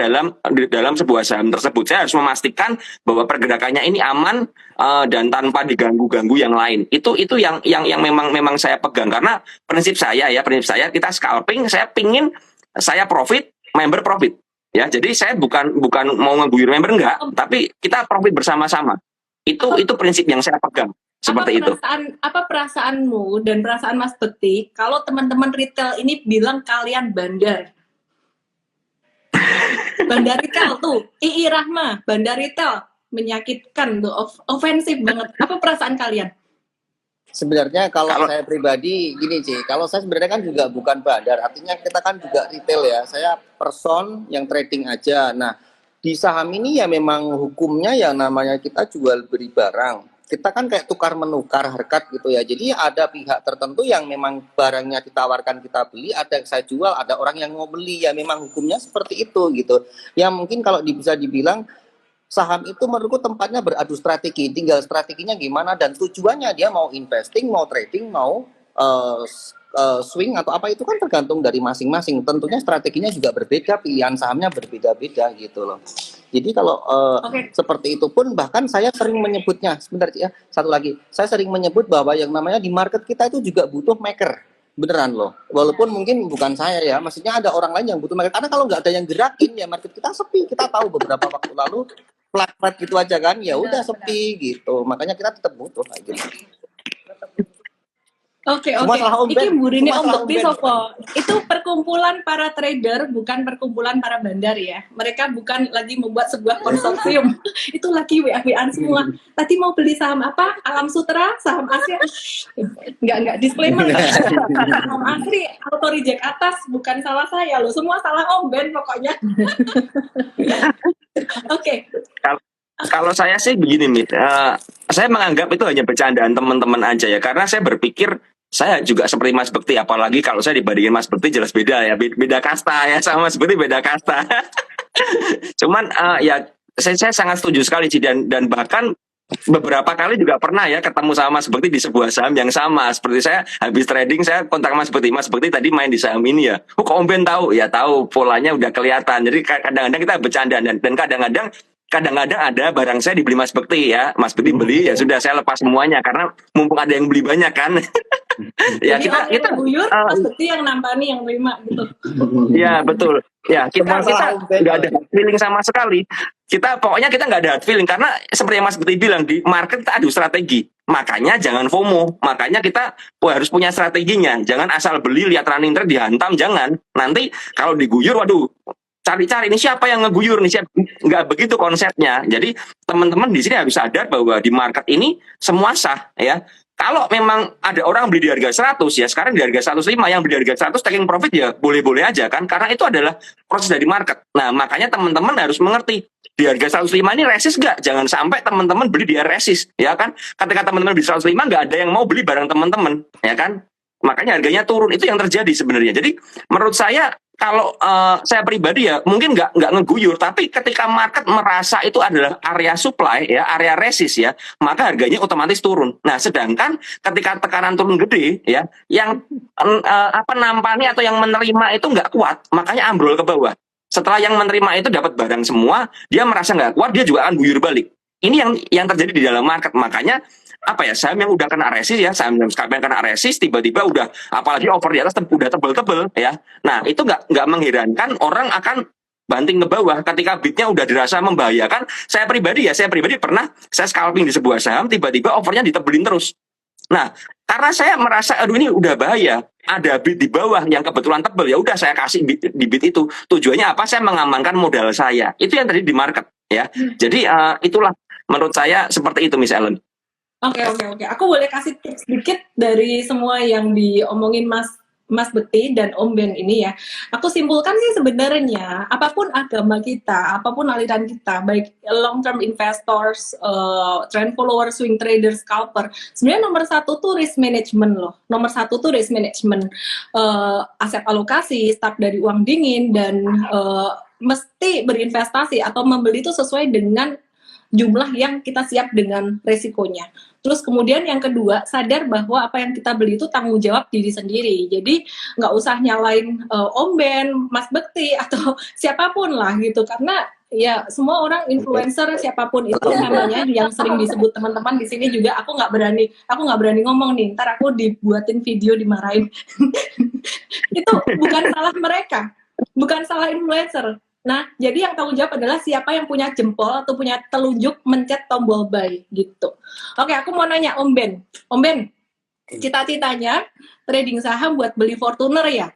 Speaker 2: dalam sebuah saham tersebut, saya harus memastikan bahwa pergerakannya ini aman dan tanpa diganggu-ganggu yang lain. Itu yang memang saya pegang, karena prinsip saya kita scalping, saya pingin saya profit, member profit. Ya, jadi saya bukan mau ngeguyur member, enggak, tapi kita profit bersama-sama. Itu prinsip yang saya pegang. Seperti itu.
Speaker 1: Apa perasaanmu dan perasaan Mas Bekti kalau teman-teman retail ini bilang kalian bandar? Bandar retail tuh, II Rahma, bandar retail, menyakitkan tuh, ofensif banget. Apa perasaan kalian?
Speaker 3: Sebenarnya kalau saya pribadi gini sih, kalau saya sebenarnya kan juga bukan bandar, artinya kita kan juga retail ya. Saya person yang trading aja. Nah, di saham ini ya memang hukumnya ya namanya kita jual beli barang. Kita kan kayak tukar menukar harkat gitu ya. Jadi ada pihak tertentu yang memang barangnya ditawarkan kita beli, ada yang saya jual, ada orang yang mau beli, ya memang hukumnya seperti itu gitu. Ya mungkin kalau bisa dibilang saham itu menurutku tempatnya beradu strategi, tinggal strateginya gimana dan tujuannya dia mau investing, mau trading, mau swing atau apa itu kan tergantung dari masing-masing. Tentunya strateginya juga berbeda, pilihan sahamnya berbeda-beda gitu loh. Jadi kalau seperti itu pun bahkan saya sering menyebutnya, sebentar ya, satu lagi, saya sering menyebut bahwa yang namanya di market kita itu juga butuh maker, beneran loh. Walaupun mungkin bukan saya ya, maksudnya ada orang lain yang butuh maker, karena kalau nggak ada yang gerakin ya market kita sepi. Kita tahu beberapa waktu lalu flat gitu aja kan, ya udah sepi gitu. Makanya kita tetap butuh kayak gitu.
Speaker 1: Oke. Iki burine Om Bekti sopo? Itu perkumpulan para trader, bukan perkumpulan para bandar ya. Mereka bukan lagi membuat sebuah konsorsium. Itu lagi WA-WAan semua. Tadi mau beli saham apa? Alam Sutra, saham Asia. Enggak disclaimer. Saham Asri, auto reject atas, bukan salah saya loh. Semua salah Om Ben pokoknya. Oke.
Speaker 2: Kalau saya sih begini, saya menganggap itu hanya bercandaan teman-teman aja ya, karena saya berpikir saya juga seperti Mas Bekti, apalagi kalau saya dibandingin Mas Bekti jelas beda ya, beda kasta ya, sama Mas Bekti beda kasta. Cuman ya saya sangat setuju sekali sih, dan bahkan beberapa kali juga pernah ya ketemu sama Mas Bekti di sebuah saham yang sama. Seperti saya habis trading, saya kontak Mas Bekti tadi main di saham ini ya. Kok Om Ben tahu? Ya tahu, polanya udah kelihatan. Jadi kadang-kadang kita bercanda, dan kadang-kadang ada barang saya dibeli Mas Bekti ya. Mas Bekti beli, ya sudah saya lepas semuanya karena mumpung ada yang beli banyak kan. Ya
Speaker 1: jadi kita buyur, Mas Bekti yang nampani, yang terima gitu.
Speaker 2: Ya betul. Ya kita nggak ada feeling sama sekali. Pokoknya kita nggak ada hard feeling, karena seperti yang Mas Bekti bilang, di market kita adu strategi. Makanya jangan FOMO. Makanya kita harus punya strateginya. Jangan asal beli, lihat running trade dihantam, jangan. Nanti kalau diguyur, waduh, cari-cari ini siapa yang ngeguyur nih, nggak begitu konsepnya. Jadi teman-teman di sini harus sadar bahwa di market ini semua sah ya. Kalau memang ada orang beli di harga 100 ya, sekarang di harga 105, yang beli di harga 100 taking profit ya boleh-boleh aja kan, karena itu adalah proses dari market. Nah, makanya teman-teman harus mengerti di harga 105 ini resist nggak? Jangan sampai teman-teman beli di resist, ya kan? Ketika teman-teman beli 105 nggak ada yang mau beli barang teman-teman, ya kan? Makanya harganya turun, itu yang terjadi sebenarnya. Jadi menurut saya, kalau saya pribadi ya mungkin nggak ngeguyur, tapi ketika market merasa itu adalah area supply ya, area resist ya, maka harganya otomatis turun. Nah, sedangkan ketika tekanan turun gede ya, yang nampani atau yang menerima itu nggak kuat, makanya ambrol ke bawah. Setelah yang menerima itu dapat barang semua, dia merasa nggak kuat, dia juga akan guyur balik. Ini yang terjadi di dalam market. Makanya saham yang udah kena resist ya, saham yang kena resist tiba-tiba udah, apalagi over di atas udah tebel-tebel ya. Nah, itu nggak mengherankan orang akan banting ke bawah ketika bidnya udah dirasa membahayakan. Saya pribadi pernah saya scalping di sebuah saham, tiba-tiba overnya ditebelin terus. Nah, karena saya merasa aduh ini udah bahaya, ada bid di bawah yang kebetulan tebel, ya udah saya kasih di bid itu. Tujuannya apa? Saya mengamankan modal saya. Itu yang terjadi di market ya. Jadi itulah menurut saya seperti itu, Miss Ellen.
Speaker 1: Oke. Aku boleh kasih tips sedikit dari semua yang diomongin Mas Bekti dan Om Ben ini ya. Aku simpulkan sih sebenarnya apapun agama kita, apapun aliran kita, baik long term investors, trend follower, swing trader, scalper, sebenarnya nomor satu tuh risk management loh. Nomor satu tuh risk management, aset alokasi, start dari uang dingin, dan mesti berinvestasi atau membeli itu sesuai dengan jumlah yang kita siap dengan resikonya. Terus kemudian yang kedua, sadar bahwa apa yang kita beli itu tanggung jawab diri sendiri. Jadi nggak usah nyalain Om Ben, Mas Bekti, atau siapapun lah gitu. Karena ya semua orang influencer siapapun itu namanya yang sering disebut teman-teman di sini juga aku nggak berani ngomong nih. Ntar aku dibuatin video dimarahin. Itu bukan salah mereka, bukan salah influencer. Nah, jadi yang tanggung jawab adalah siapa yang punya jempol atau punya telunjuk mencet tombol buy gitu. Oke, aku mau nanya Om Ben. Om Ben, cita-citanya trading saham buat beli Fortuner ya?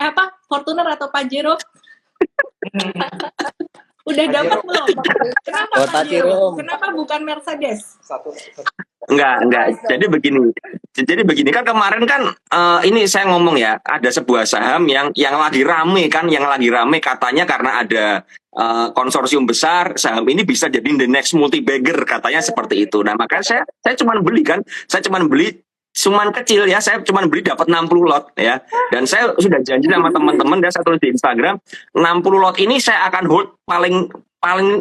Speaker 1: Fortuner atau Pajero? Udah dapat belum? Kenapa Pajero? Kenapa bukan Mercedes?
Speaker 2: Enggak. Jadi begini kan kemarin kan ini saya ngomong ya, ada sebuah saham yang lagi rame katanya karena ada konsorsium besar, saham ini bisa jadi the next multi bagger katanya seperti itu. Nah, makanya saya cuman beli cuman kecil ya, saya cuman beli dapat 60 lot ya. Dan saya sudah janji sama teman-teman dan saya tulis di Instagram, 60 lot ini saya akan hold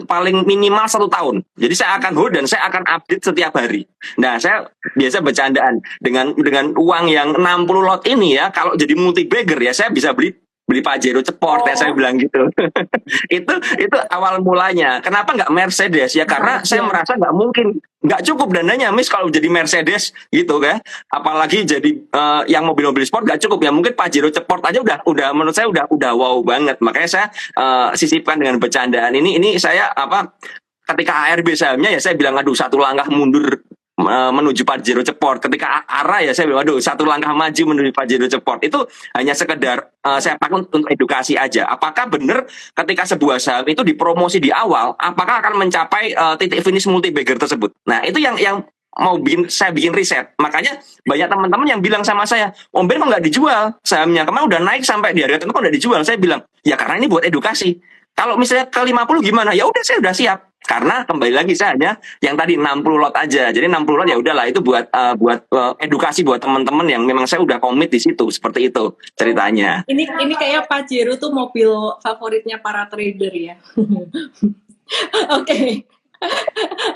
Speaker 2: paling minimal 1 tahun. Jadi saya akan hold dan saya akan update setiap hari. Nah, saya biasa bercandaan dengan uang yang 60 lot ini ya, kalau jadi multi bagger ya saya bisa beli Pajero Ceport ya, saya bilang gitu. itu awal mulanya. Kenapa nggak Mercedes ya? Karena saya merasa nggak cukup dananya kalau jadi Mercedes gitu kan. Apalagi jadi yang mobil-mobil sport nggak cukup ya. Mungkin Pajero Ceport aja udah menurut saya udah wow banget. Makanya saya sisipkan dengan bercandaan ini saya ketika ARB sahamnya ya saya bilang aduh 1 langkah mundur menuju Pajero Ceport. Ketika arah ya saya bilang waduh 1 langkah maju menuju Pajero Ceport. Itu hanya sekedar saya pakai untuk edukasi aja. Apakah benar ketika sebuah saham itu dipromosi di awal, apakah akan mencapai titik finish multi bagger tersebut? Nah, itu yang saya bikin riset. Makanya banyak teman-teman yang bilang sama saya, Om Ben kok nggak dijual sahamnya? Kemarin udah naik sampai di harga tertentu kok nggak dijual? Saya bilang, ya karena ini buat edukasi. Kalau misalnya ke 50 gimana? Ya udah saya udah siap. Karena kembali lagi saya hanya yang tadi 60 lot aja. Jadi 60 lot ya udahlah itu buat edukasi buat teman-teman yang memang saya udah komit di situ. Seperti itu ceritanya.
Speaker 1: Ini kayak Pajero tuh mobil favoritnya para trader ya. Oke.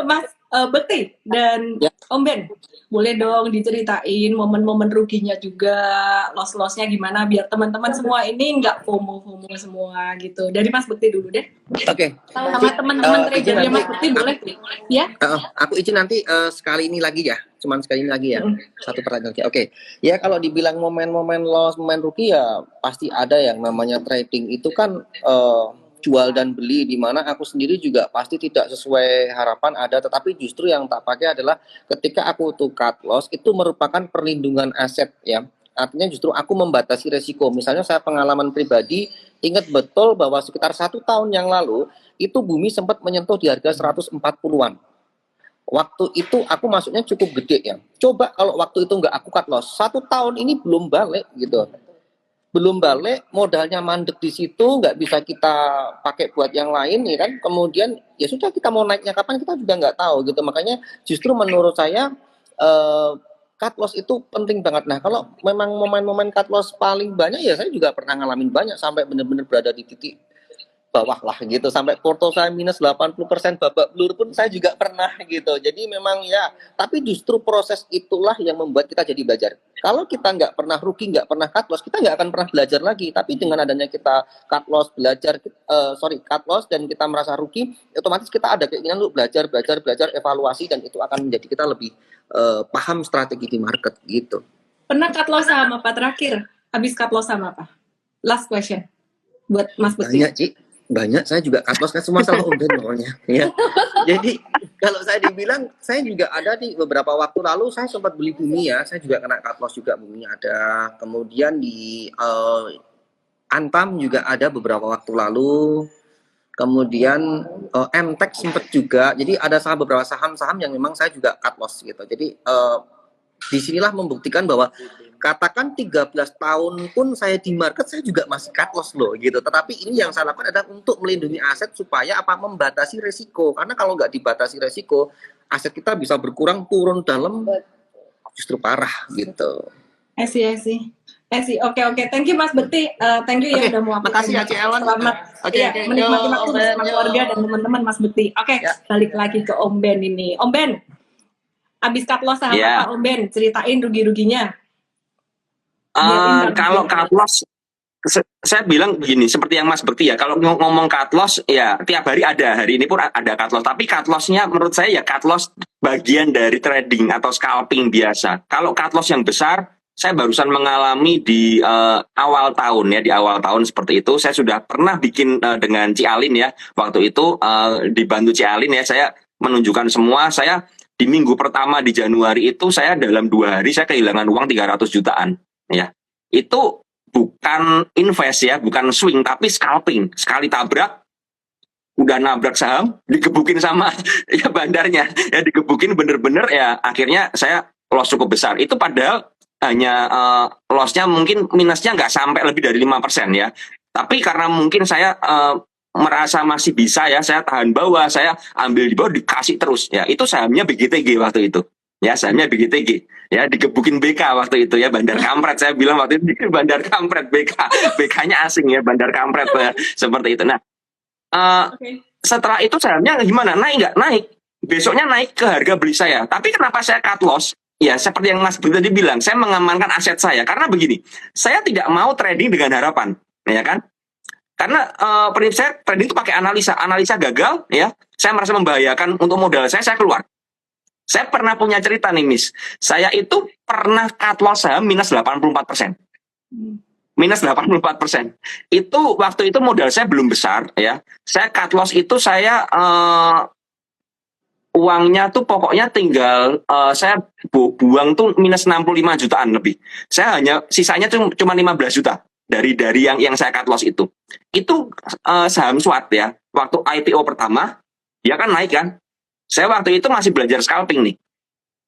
Speaker 1: Mas Bekti dan
Speaker 3: Ya.
Speaker 1: Om Ben, boleh dong diceritain momen-momen ruginya juga, loss-lossnya gimana biar teman-teman semua ini nggak FOMO semua gitu. Dari Mas Bekti dulu deh.
Speaker 3: Oke.
Speaker 1: Sama teman-teman tradernya Mas Bekti boleh? Ya.
Speaker 3: Aku izin nanti sekali ini lagi ya, cuman sekali ini lagi ya, satu pertanyaan lagi. Oke, ya kalau dibilang momen-momen loss, momen rugi ya pasti ada yang namanya trading itu kan jual dan beli, di mana aku sendiri juga pasti tidak sesuai harapan ada, tetapi justru yang tak pakai adalah ketika aku tuh cut loss itu merupakan perlindungan aset ya. Artinya justru aku membatasi resiko. Misalnya saya pengalaman pribadi ingat betul bahwa sekitar 1 tahun yang lalu itu bumi sempat menyentuh di harga 140-an. Waktu itu aku masuknya cukup gede ya. Coba kalau waktu itu nggak aku cut loss, 1 tahun ini belum balik gitu. Belum balik, modalnya mandek di situ, nggak bisa kita pakai buat yang lain ya kan. Kemudian ya sudah, kita mau naiknya kapan kita juga nggak tahu gitu. Makanya justru menurut saya cut loss itu penting banget. Nah, kalau memang momen-momen cut loss paling banyak ya saya juga pernah ngalamin banyak sampai benar-benar berada di titik bawah lah gitu, sampai porto saya minus 80% babak belur pun saya juga pernah gitu. Jadi memang ya, tapi justru proses itulah yang membuat kita jadi belajar. Kalau kita nggak pernah rugi, nggak pernah cut loss, kita nggak akan pernah belajar lagi. Tapi dengan adanya kita cut loss, cut loss dan kita merasa rugi, otomatis kita ada keinginan untuk belajar, evaluasi, dan itu akan menjadi kita lebih paham strategi di market gitu.
Speaker 1: Pernah cut loss sama apa terakhir? Habis cut loss sama apa? Last question buat Mas Bekti.
Speaker 3: Banyak, saya juga cut loss kan, semua salah Om Ben pokoknya ya. Jadi kalau saya dibilang, saya juga ada di beberapa waktu lalu saya sempat beli bumi ya, saya juga kena cut loss juga, buminya ada. Kemudian di Antam juga ada beberapa waktu lalu. Kemudian MTEK sempat juga. Jadi ada beberapa saham-saham yang memang saya juga cut loss gitu. Jadi disinilah membuktikan bahwa katakan 13 tahun pun saya di market, saya juga masih cut loss loh gitu. Tetapi ini yang saya lakukan adalah untuk melindungi aset supaya membatasi resiko. Karena kalau nggak dibatasi resiko, aset kita bisa berkurang, turun dalam, justru parah gitu.
Speaker 1: I see. sih. Oke, thank you Mas Bekti. Thank you ya
Speaker 3: Oke,
Speaker 1: udah mau
Speaker 3: makasih ya, Ci Ellen.
Speaker 1: Selamat
Speaker 3: Oke,
Speaker 1: ya,
Speaker 3: oke.
Speaker 1: menikmati
Speaker 3: Yo,
Speaker 1: waktu
Speaker 3: Om Ben,
Speaker 1: bersama
Speaker 3: yo.
Speaker 1: keluarga dan teman-teman Mas Bekti. Oke,
Speaker 3: Ya.
Speaker 1: balik lagi ke Om Ben ini. Om Ben, abis cut loss saham
Speaker 2: Ya.
Speaker 1: apa Om Ben? Ceritain rugi-ruginya. Biar income,
Speaker 2: Kalau
Speaker 1: biar
Speaker 2: cut loss, saya bilang begini, seperti yang Mas Bekti ya, kalau ngomong cut loss, ya tiap hari ada, hari ini pun ada cut loss, tapi cut lossnya menurut saya ya cut loss bagian dari trading atau scalping biasa. Kalau cut loss yang besar, saya barusan mengalami di awal tahun ya, di awal tahun seperti itu, saya sudah pernah bikin dengan Ci Alin ya, waktu itu dibantu Ci Alin ya, saya menunjukkan semua, saya di minggu pertama di Januari itu, saya dalam 2 hari, saya kehilangan uang 300 jutaan ya, itu bukan invest ya, bukan swing, tapi scalping. Sekali tabrak, udah nabrak saham, digebukin sama ya bandarnya, ya digebukin bener-bener ya, akhirnya saya loss cukup besar. Itu padahal hanya lossnya mungkin minusnya nggak sampai lebih dari 5% ya. Tapi karena mungkin saya merasa masih bisa ya, saya tahan bawah, saya ambil di bawah, dikasih terus ya. Itu sahamnya BGTG waktu itu. Ya, sahamnya BGTG. Ya, digebukin BK waktu itu ya, bandar kampret. Saya bilang waktu itu bandar kampret, BK-nya asing ya, bandar kampret ya, seperti itu. Nah, setelah itu sahamnya gimana? Naik nggak? Naik. Besoknya naik ke harga beli saya. Tapi kenapa saya cut loss? Ya, seperti yang Mas Budi tadi bilang, saya mengamankan aset saya. Karena begini, saya tidak mau trading dengan harapan, ya kan? Karena prinsip saya trading itu pakai analisa gagal, ya. Saya merasa membahayakan untuk modal saya keluar. Saya pernah punya cerita nih, Miss. Saya itu pernah cut loss saham minus 84%. Minus 84%. Itu waktu itu modal saya belum besar ya. Saya cut loss itu saya uangnya tuh pokoknya tinggal saya buang tuh minus 65 jutaan lebih. Saya hanya sisanya tuh cuma 15 juta dari yang saya cut loss itu. Itu saham SWAT ya. Waktu IPO pertama dia kan naik kan. Saya waktu itu masih belajar scalping nih.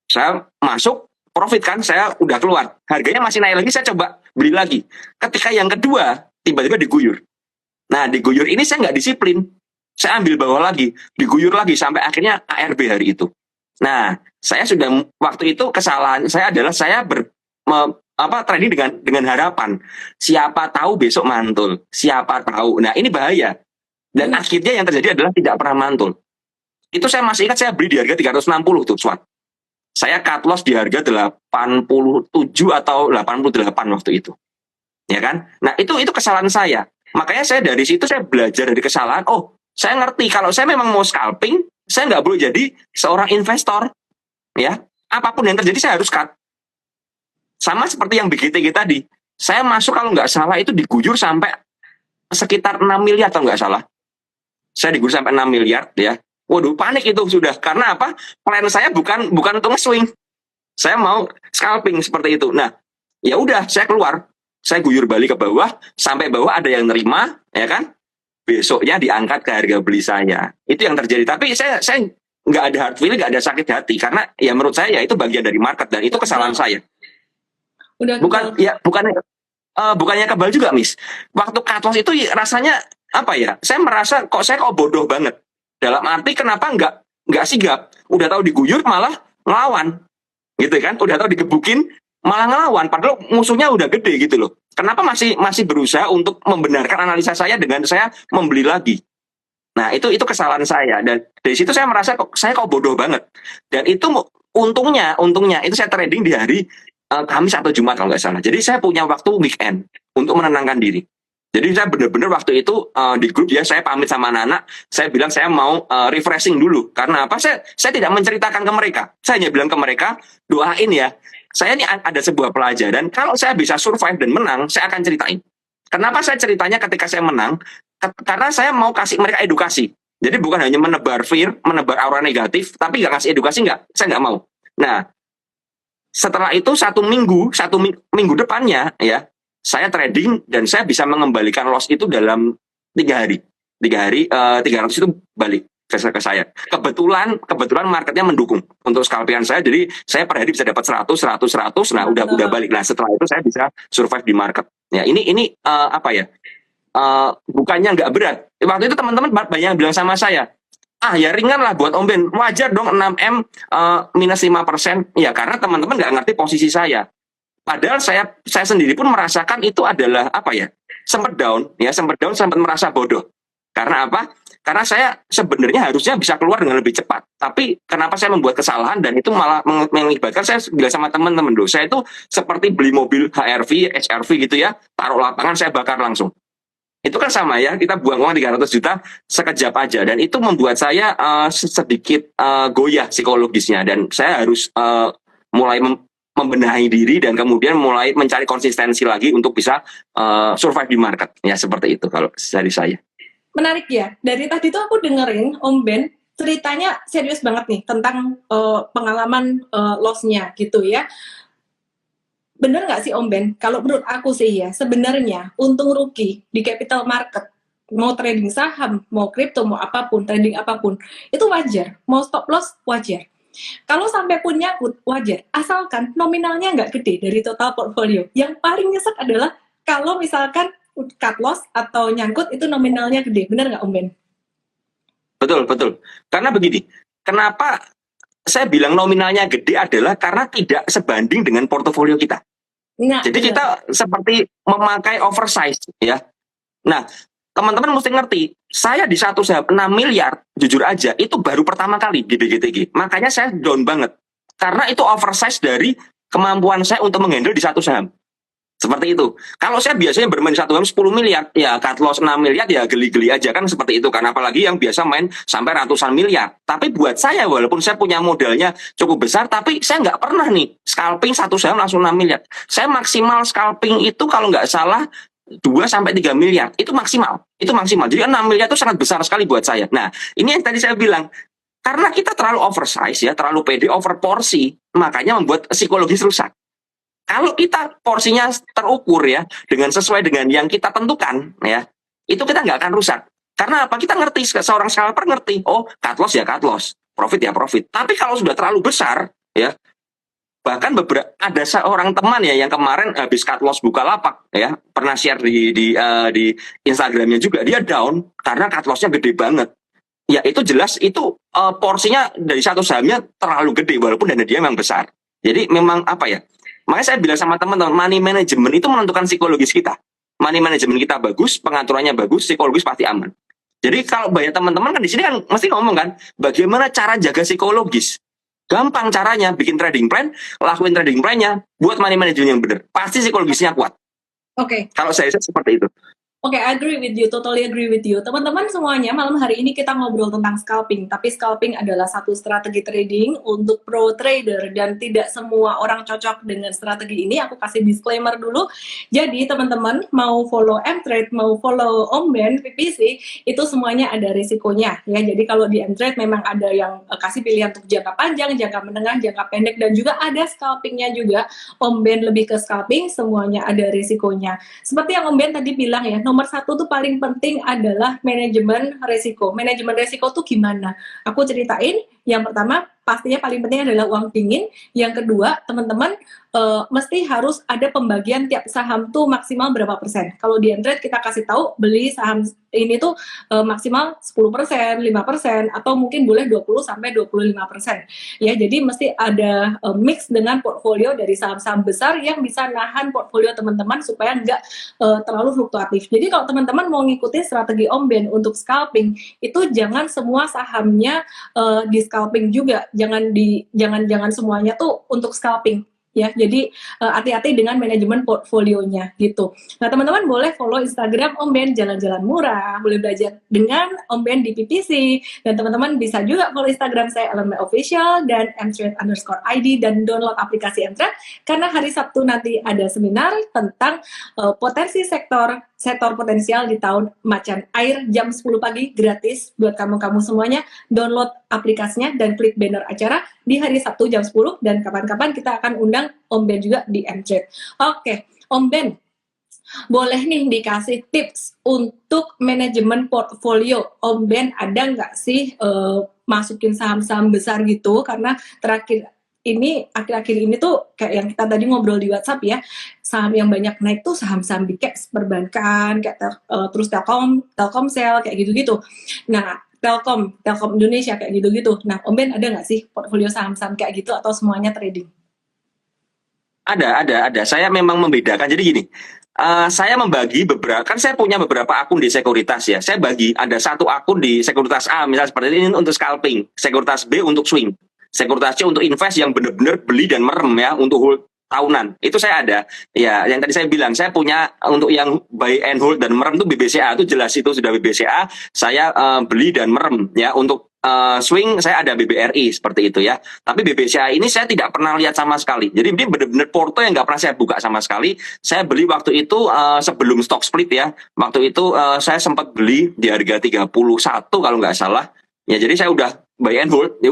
Speaker 2: Saya masuk, profit kan, saya udah keluar. Harganya masih naik lagi, saya coba beli lagi. Ketika yang kedua, tiba-tiba diguyur. Nah, diguyur ini saya nggak disiplin. Saya ambil bawah lagi, diguyur lagi, sampai akhirnya ARB hari itu. Nah, saya sudah, waktu itu kesalahan saya adalah saya trading dengan harapan. Siapa tahu besok mantul, siapa tahu. Nah, ini bahaya. Dan akhirnya yang terjadi adalah tidak pernah mantul. Itu saya masih ingat saya beli di harga 360 tuh SWAT. Saya cut loss di harga 87 atau 88 waktu itu. Ya kan? Nah, itu kesalahan saya. Makanya saya dari situ saya belajar dari kesalahan. Oh, saya ngerti kalau saya memang mau scalping, saya nggak boleh jadi seorang investor. Ya, apapun yang terjadi saya harus cut. Sama seperti yang BGTG tadi. Saya masuk kalau nggak salah itu diguyur sampai sekitar 6 miliar atau nggak salah. Saya diguyur sampai 6 miliar ya. Waduh, panik itu sudah. Karena apa? Plan saya bukan untuk nge-swing. Saya mau scalping seperti itu. Nah, ya udah, saya keluar. Saya guyur balik ke bawah, sampai bawah ada yang nerima, ya kan? Besoknya diangkat ke harga beli saya. Itu yang terjadi. Tapi saya nggak ada hard feeling, nggak ada sakit hati. Karena ya menurut saya ya itu bagian dari market. Dan itu kesalahan saya. Bukannya kebal juga, Miss. Waktu cut loss itu rasanya apa ya? Saya merasa saya bodoh banget. Dalam arti kenapa nggak sigap? Udah tahu diguyur malah ngelawan, gitu kan? Udah tahu digebukin malah ngelawan. Padahal musuhnya udah gede gitu loh. Kenapa masih berusaha untuk membenarkan analisa saya dengan saya membeli lagi? Nah itu kesalahan saya. Dan dari situ saya merasa saya bodoh banget. Dan itu untungnya itu saya trading di hari Kamis atau Jumat kalau nggak salah. Jadi saya punya waktu weekend untuk menenangkan diri. Jadi saya benar-benar waktu itu di grup ya, saya pamit sama anak-anak, saya bilang saya mau refreshing dulu. Karena apa? Saya tidak menceritakan ke mereka. Saya hanya bilang ke mereka, doain ya. Saya ini ada sebuah pelajaran, kalau saya bisa survive dan menang, saya akan ceritain. Kenapa saya ceritanya ketika saya menang? Karena saya mau kasih mereka edukasi. Jadi bukan hanya menebar fear, menebar aura negatif, tapi nggak kasih edukasi, saya nggak mau. Nah, setelah itu satu minggu depannya ya, saya trading dan saya bisa mengembalikan loss itu dalam 3 hari. 300 itu balik ke saya. Kebetulan marketnya mendukung untuk scalpingan saya. Jadi saya per hari bisa dapat 100. Nah, udah balik. Nah, setelah itu saya bisa survive di market. Ya, ini apa ya? Bukannya nggak berat. Waktu itu teman-teman banyak yang bilang sama saya, ya ringan lah buat Om Ben. Wajar dong 6M minus 5%. Ya, karena teman-teman nggak ngerti posisi saya. Padahal saya sendiri pun merasakan itu adalah apa ya? Sempat down, sempat merasa bodoh. Karena apa? Karena saya sebenarnya harusnya bisa keluar dengan lebih cepat. Tapi kenapa saya membuat kesalahan dan itu malah mengibatkan saya bilang sama teman-teman loh, saya itu seperti beli mobil HRV, HRV gitu ya, taruh lapangan saya bakar langsung. Itu kan sama ya, kita buang uang 300 juta sekejap aja dan itu membuat saya sedikit goyah psikologisnya dan saya harus mulai membenahi diri dan kemudian mulai mencari konsistensi lagi untuk bisa survive di market. Ya seperti itu kalau dari saya.
Speaker 1: Menarik ya, dari tadi tuh aku dengerin Om Ben ceritanya serius banget nih tentang pengalaman loss-nya gitu ya. Bener nggak sih Om Ben? Kalau menurut aku sih ya, sebenarnya untung rugi di capital market, mau trading saham, mau kripto, mau apapun, trading apapun, itu wajar. Mau stop loss, wajar. Kalau sampai pun nyangkut, wajar. Asalkan nominalnya nggak gede dari total portfolio. Yang paling nyesek adalah kalau misalkan cut loss atau nyangkut itu nominalnya gede. Bener nggak Om Ben?
Speaker 2: Betul, betul. Karena begini, kenapa saya bilang nominalnya gede adalah karena tidak sebanding dengan portofolio kita.
Speaker 1: Nah,
Speaker 2: Jadi
Speaker 1: bener.
Speaker 2: kita seperti memakai oversize ya. Nah, teman-teman mesti ngerti, saya di satu saham 6 miliar, jujur aja, itu baru pertama kali di BGTG. Makanya saya down banget. Karena itu oversize dari kemampuan saya untuk menghandle di satu saham. Seperti itu. Kalau saya biasanya bermain di satu saham 10 miliar, ya cut loss 6 miliar ya geli-geli aja kan seperti itu. Karena apalagi yang biasa main sampai ratusan miliar. Tapi buat saya, walaupun saya punya modalnya cukup besar, tapi saya nggak pernah nih scalping satu saham langsung 6 miliar. Saya maksimal scalping itu kalau nggak salah 2 sampai 3 miliar. Itu maksimal. Itu maksimal. Jadi 6 miliar itu sangat besar sekali buat saya. Nah, ini yang tadi saya bilang. Karena kita terlalu oversize ya, terlalu pede, over porsi, makanya membuat psikologis rusak. Kalau kita porsinya terukur ya, dengan sesuai dengan yang kita tentukan ya, itu kita nggak akan rusak. Karena apa? Kita ngerti, seorang scalper ngerti, oh cut loss ya cut loss, profit ya profit. Tapi kalau sudah terlalu besar ya, bahkan ada seorang teman ya yang kemarin habis cut loss Bukalapak ya, pernah share di Instagramnya juga, dia down karena cut lossnya gede banget. Ya itu jelas itu porsinya dari satu sahamnya terlalu gede walaupun dana dia memang besar. Jadi memang apa ya? Makanya saya bilang sama teman-teman, money management itu menentukan psikologis kita. Money management kita bagus, pengaturannya bagus, psikologis pasti aman. Jadi kalau banyak teman-teman kan di sini kan mesti ngomong kan, bagaimana cara jaga psikologis? Gampang caranya, bikin trading plan, lakuin trading plan-nya, buat money management yang benar. Pasti psikologisnya kuat.
Speaker 1: Oke.
Speaker 2: Kalau saya seperti itu.
Speaker 1: Oke, agree with you, totally agree with you. Teman-teman semuanya, malam hari ini kita ngobrol tentang scalping. Tapi scalping adalah satu strategi trading untuk pro trader dan tidak semua orang cocok dengan strategi ini. Aku kasih disclaimer dulu. Jadi teman-teman mau follow Mtrade, mau follow Om Ben, PPC, itu semuanya ada risikonya. Ya, jadi kalau di Mtrade memang ada yang kasih pilihan untuk jangka panjang, jangka menengah, jangka pendek, dan juga ada scalpingnya juga. Om Ben lebih ke scalping, semuanya ada risikonya. Seperti yang Om Ben tadi bilang ya, nomor satu tuh paling penting adalah manajemen resiko. Manajemen resiko tuh gimana? Aku ceritain, yang pertama pastinya paling penting adalah uang dingin. Yang kedua, teman-teman mesti harus ada pembagian tiap saham tuh maksimal berapa persen. Kalau di Mtrade kita kasih tahu beli saham ini tuh maksimal 10%, 5%, atau mungkin boleh 20-25%. Ya, jadi mesti ada mix dengan portfolio dari saham-saham besar yang bisa nahan portfolio teman-teman supaya nggak terlalu fluktuatif. Jadi kalau teman-teman mau ngikutin strategi Om Ben untuk scalping, itu jangan semua sahamnya di scalping juga. Jangan semuanya tuh untuk scalping. Ya, jadi hati-hati dengan manajemen portfolionya gitu. Nah, teman-teman boleh follow Instagram Om Ben jalan-jalan murah, boleh belajar dengan Om Ben di PPC, dan teman-teman bisa juga follow Instagram saya LMB Official dan mtrade_id dan download aplikasi Mtrade karena hari Sabtu nanti ada seminar tentang potensi sektor potensial di tahun macan air jam 10 pagi gratis buat kamu-kamu semuanya. Download aplikasinya dan klik banner acara di hari Sabtu jam 10 dan kapan-kapan kita akan undang Om Ben juga di Mtrade. Oke, Om Ben, boleh nih dikasih tips untuk manajemen portfolio. Om Ben ada nggak sih masukin saham-saham besar gitu? Karena akhir-akhir ini tuh kayak yang kita tadi ngobrol di WhatsApp ya, saham yang banyak naik tuh saham-saham big caps, perbankan, kayak terus Telkomsel kayak gitu-gitu. Nah, Telkom Indonesia kayak gitu-gitu. Nah, Om Ben ada nggak sih portfolio saham-saham kayak gitu atau semuanya trading?
Speaker 2: Ada. Saya memang membedakan. Jadi gini, saya membagi beberapa, kan saya punya beberapa akun di sekuritas ya. Saya bagi, ada satu akun di sekuritas A, misalnya seperti ini untuk scalping, sekuritas B untuk swing, sekuritas C untuk invest yang benar-benar beli dan merem ya, untuk hold tahunan. Itu saya ada. Ya, yang tadi saya bilang, saya punya untuk yang buy and hold dan merem itu BBCA, itu jelas itu sudah BBCA. Saya beli dan merem ya. Untuk swing saya ada BBRI seperti itu ya. Tapi BBCA ini saya tidak pernah lihat sama sekali. Jadi ini benar-benar porto yang nggak pernah saya buka sama sekali. Saya beli waktu itu sebelum stock split ya. Waktu itu saya sempat beli di harga 31 kalau nggak salah. Ya jadi saya udah buy and hold. Ya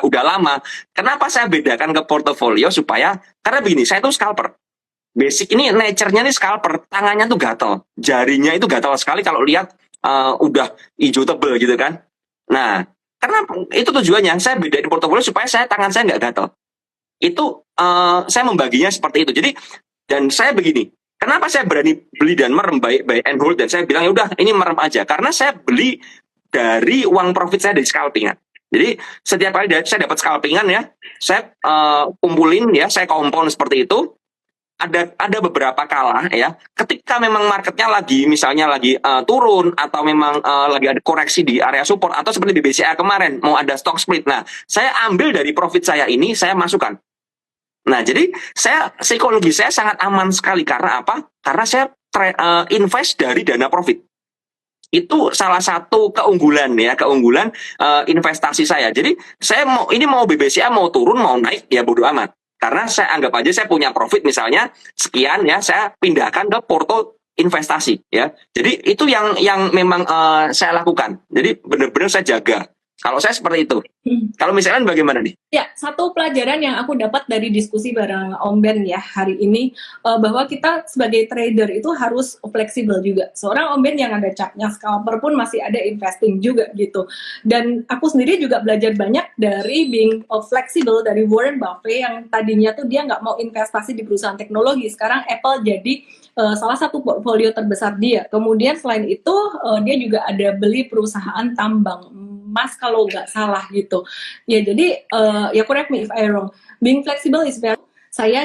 Speaker 2: udah lama. Kenapa saya bedakan ke portofolio supaya karena begini, saya tuh scalper. Basic ini nature-nya nih scalper, tangannya tuh gatal, jarinya itu gatal sekali kalau lihat udah hijau tebel gitu kan. Nah, karena itu tujuannya, saya bedain portofolio supaya tangan saya nggak gatal. Itu saya membaginya seperti itu. Jadi, dan saya begini, kenapa saya berani beli dan merem buy and hold, dan saya bilang ya udah ini merem aja, karena saya beli dari uang profit saya dari scalpingan. Jadi setiap kali saya dapat scalpingan ya, saya kumpulin ya, saya kompon seperti itu. Ada beberapa kala ya, ketika memang marketnya lagi misalnya lagi turun atau memang lagi ada koreksi di area support atau seperti BBCA kemarin mau ada stock split. Nah, saya ambil dari profit saya ini saya masukkan. Nah, jadi psikologi saya sangat aman sekali karena apa? Karena saya invest dari dana profit. Itu salah satu keunggulan ya, investasi saya. Jadi saya mau BBCA mau turun mau naik ya bodo amat. Karena saya anggap aja saya punya profit misalnya sekian ya, saya pindahkan ke porto investasi ya. Jadi itu yang memang saya lakukan. Jadi benar-benar saya jaga. Kalau saya seperti itu. Kalau misalnya bagaimana nih?
Speaker 1: Ya, satu pelajaran yang aku dapat dari diskusi bareng Om Ben ya hari ini, bahwa kita sebagai trader itu harus fleksibel juga. Seorang Om Ben yang ada capnya scalper pun masih ada investing juga gitu. Dan aku sendiri juga belajar banyak dari being flexible dari Warren Buffett yang tadinya tuh dia nggak mau investasi di perusahaan teknologi. Sekarang Apple jadi salah satu portfolio terbesar dia. Kemudian selain itu dia juga ada beli perusahaan tambang emas kalau nggak salah gitu. Ya jadi ya correct me if I wrong. Being flexible is very. Saya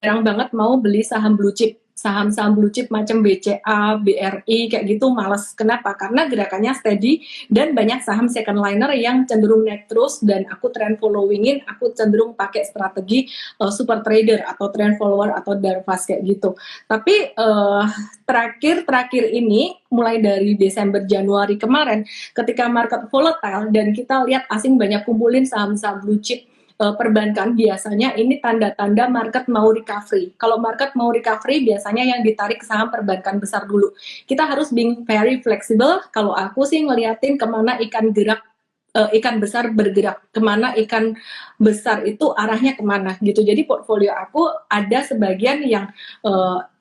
Speaker 1: jarang banget mau beli saham blue chip. Saham-saham blue chip macam BCA, BRI kayak gitu males. Kenapa? Karena gerakannya steady dan banyak saham second liner yang cenderung naik terus dan aku trend followingin, aku cenderung pakai strategi super trader atau trend follower atau darvas kayak gitu. Tapi terakhir ini mulai dari Desember Januari kemarin ketika market volatile dan kita lihat asing banyak kumpulin saham-saham blue chip perbankan, biasanya ini tanda-tanda market mau recovery. Kalau market mau recovery, biasanya yang ditarik saham perbankan besar dulu. Kita harus being very flexible. Kalau aku sih ngeliatin kemana ikan besar bergerak, kemana ikan besar itu arahnya kemana gitu. Jadi portfolio aku ada sebagian yang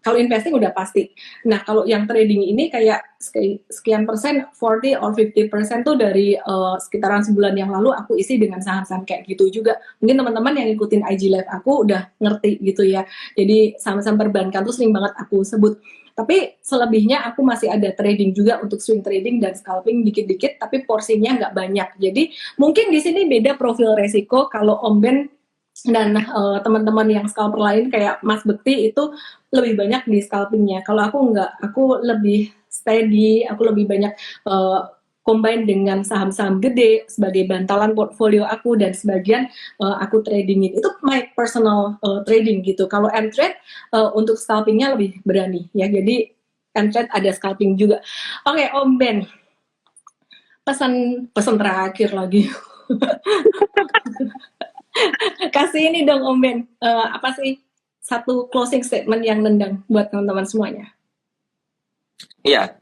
Speaker 1: kalau investing udah pasti. Nah kalau yang trading ini kayak sekian persen, 40 or 50% tuh dari sekitaran sebulan yang lalu aku isi dengan saham-saham kayak gitu juga. Mungkin teman-teman yang ngikutin IG Live aku udah ngerti gitu ya. Jadi saham-saham perbankan tuh sering banget aku sebut. Tapi selebihnya aku masih ada trading juga untuk swing trading dan scalping dikit-dikit, tapi porsinya nggak banyak. Jadi mungkin di sini beda profil resiko. Kalau Om Ben dan teman-teman yang scalper lain kayak Mas Bekti itu lebih banyak di scalpingnya. Kalau aku nggak, aku lebih steady, aku lebih banyak combine dengan saham-saham gede sebagai bantalan portfolio aku dan sebagian aku tradingin. Itu my personal trading gitu. Kalau M-Trade untuk scalpingnya lebih berani ya. Jadi M-Trade ada scalping juga. Oke, Om Ben. Pesan terakhir lagi. Kasih ini dong Om Ben. Apa sih satu closing statement yang nendang buat teman-teman semuanya?
Speaker 2: Iya,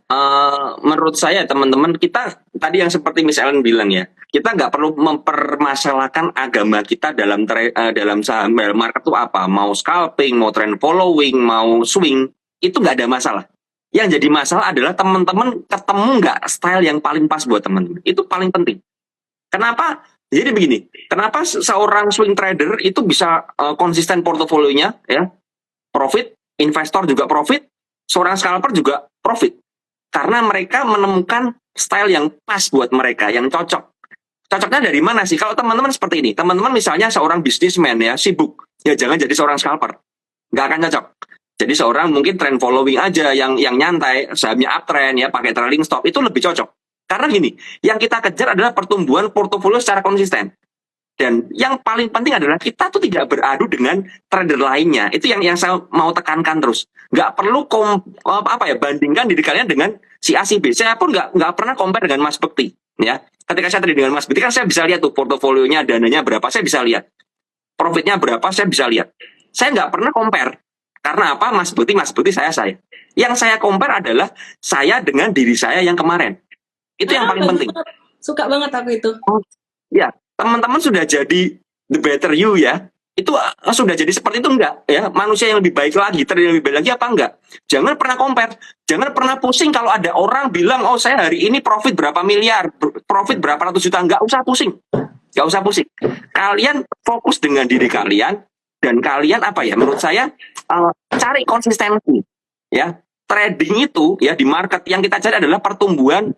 Speaker 2: menurut saya teman-teman kita tadi yang seperti Miss Ellen bilang ya, kita nggak perlu mempermasalahkan agama kita dalam saham market itu apa, mau scalping, mau trend following, mau swing, itu nggak ada masalah. Yang jadi masalah adalah teman-teman ketemu nggak style yang paling pas buat teman-teman, itu paling penting. Kenapa? Jadi begini, kenapa seorang swing trader itu bisa konsisten portofolionya, ya, profit, investor juga profit, seorang scalper juga profit. Karena mereka menemukan style yang pas buat mereka, yang cocok. Cocoknya dari mana sih? Kalau teman-teman seperti ini, teman-teman misalnya seorang bisnismen ya, sibuk, ya jangan jadi seorang scalper. Nggak akan cocok. Jadi seorang mungkin trend following aja, yang nyantai, sahamnya uptrend ya, pakai trailing stop, itu lebih cocok. Karena gini, yang kita kejar adalah pertumbuhan portofolio secara konsisten. Dan yang paling penting adalah kita tuh tidak beradu dengan trader lainnya. Itu yang saya mau tekankan terus. Nggak perlu bandingkan diri kalian dengan si A, si B. Saya pun nggak pernah compare dengan Mas Bekti. Ya, ketika saya trade dengan Mas Bekti kan saya bisa lihat tuh portofolionya, dananya berapa, saya bisa lihat. Profitnya berapa, saya bisa lihat. Saya nggak pernah compare. Karena apa? Mas Bekti, saya. Yang saya compare adalah saya dengan diri saya yang kemarin. Itu yang paling penting.
Speaker 1: Suka banget aku itu.
Speaker 2: Ya, teman-teman sudah jadi the better you ya. Itu sudah jadi seperti itu enggak ya? Manusia yang lebih baik lagi, yang lebih baik lagi apa enggak? Jangan pernah compare. Jangan pernah pusing kalau ada orang bilang, "Oh, saya hari ini profit berapa miliar, profit berapa ratus juta." Enggak usah pusing. Enggak usah pusing. Kalian fokus dengan diri kalian dan kalian menurut saya cari konsistensi ya. Trading itu ya di market yang kita cari adalah pertumbuhan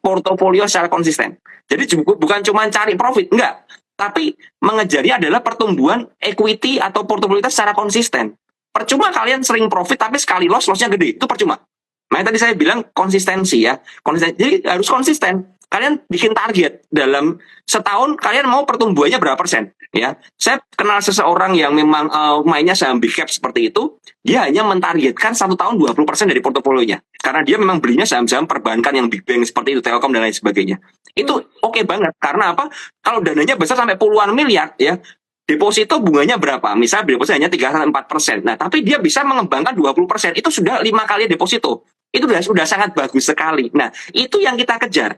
Speaker 2: portofolio secara konsisten. Jadi bukan cuma cari profit, enggak. Tapi mengejarnya adalah pertumbuhan equity atau portofolio secara konsisten. Percuma kalian sering profit tapi sekali lossnya gede, itu percuma. Makanya tadi saya bilang konsistensi ya. Jadi harus konsisten. Kalian bikin target dalam setahun kalian mau pertumbuhannya berapa persen ya. Saya kenal seseorang yang memang mainnya saham big cap seperti itu, dia hanya mentargetkan 1 tahun 20% dari portofolionya. Karena dia memang belinya saham-saham perbankan yang big bank seperti itu, Telkom dan lain sebagainya. Itu oke banget. Karena apa? Kalau dananya besar sampai puluhan miliar ya, deposito bunganya berapa? Misal deposito hanya 3-4%. Nah, tapi dia bisa mengembangkan 20%. Itu sudah 5 kali deposito. Itu sudah sangat bagus sekali. Nah, itu yang kita kejar.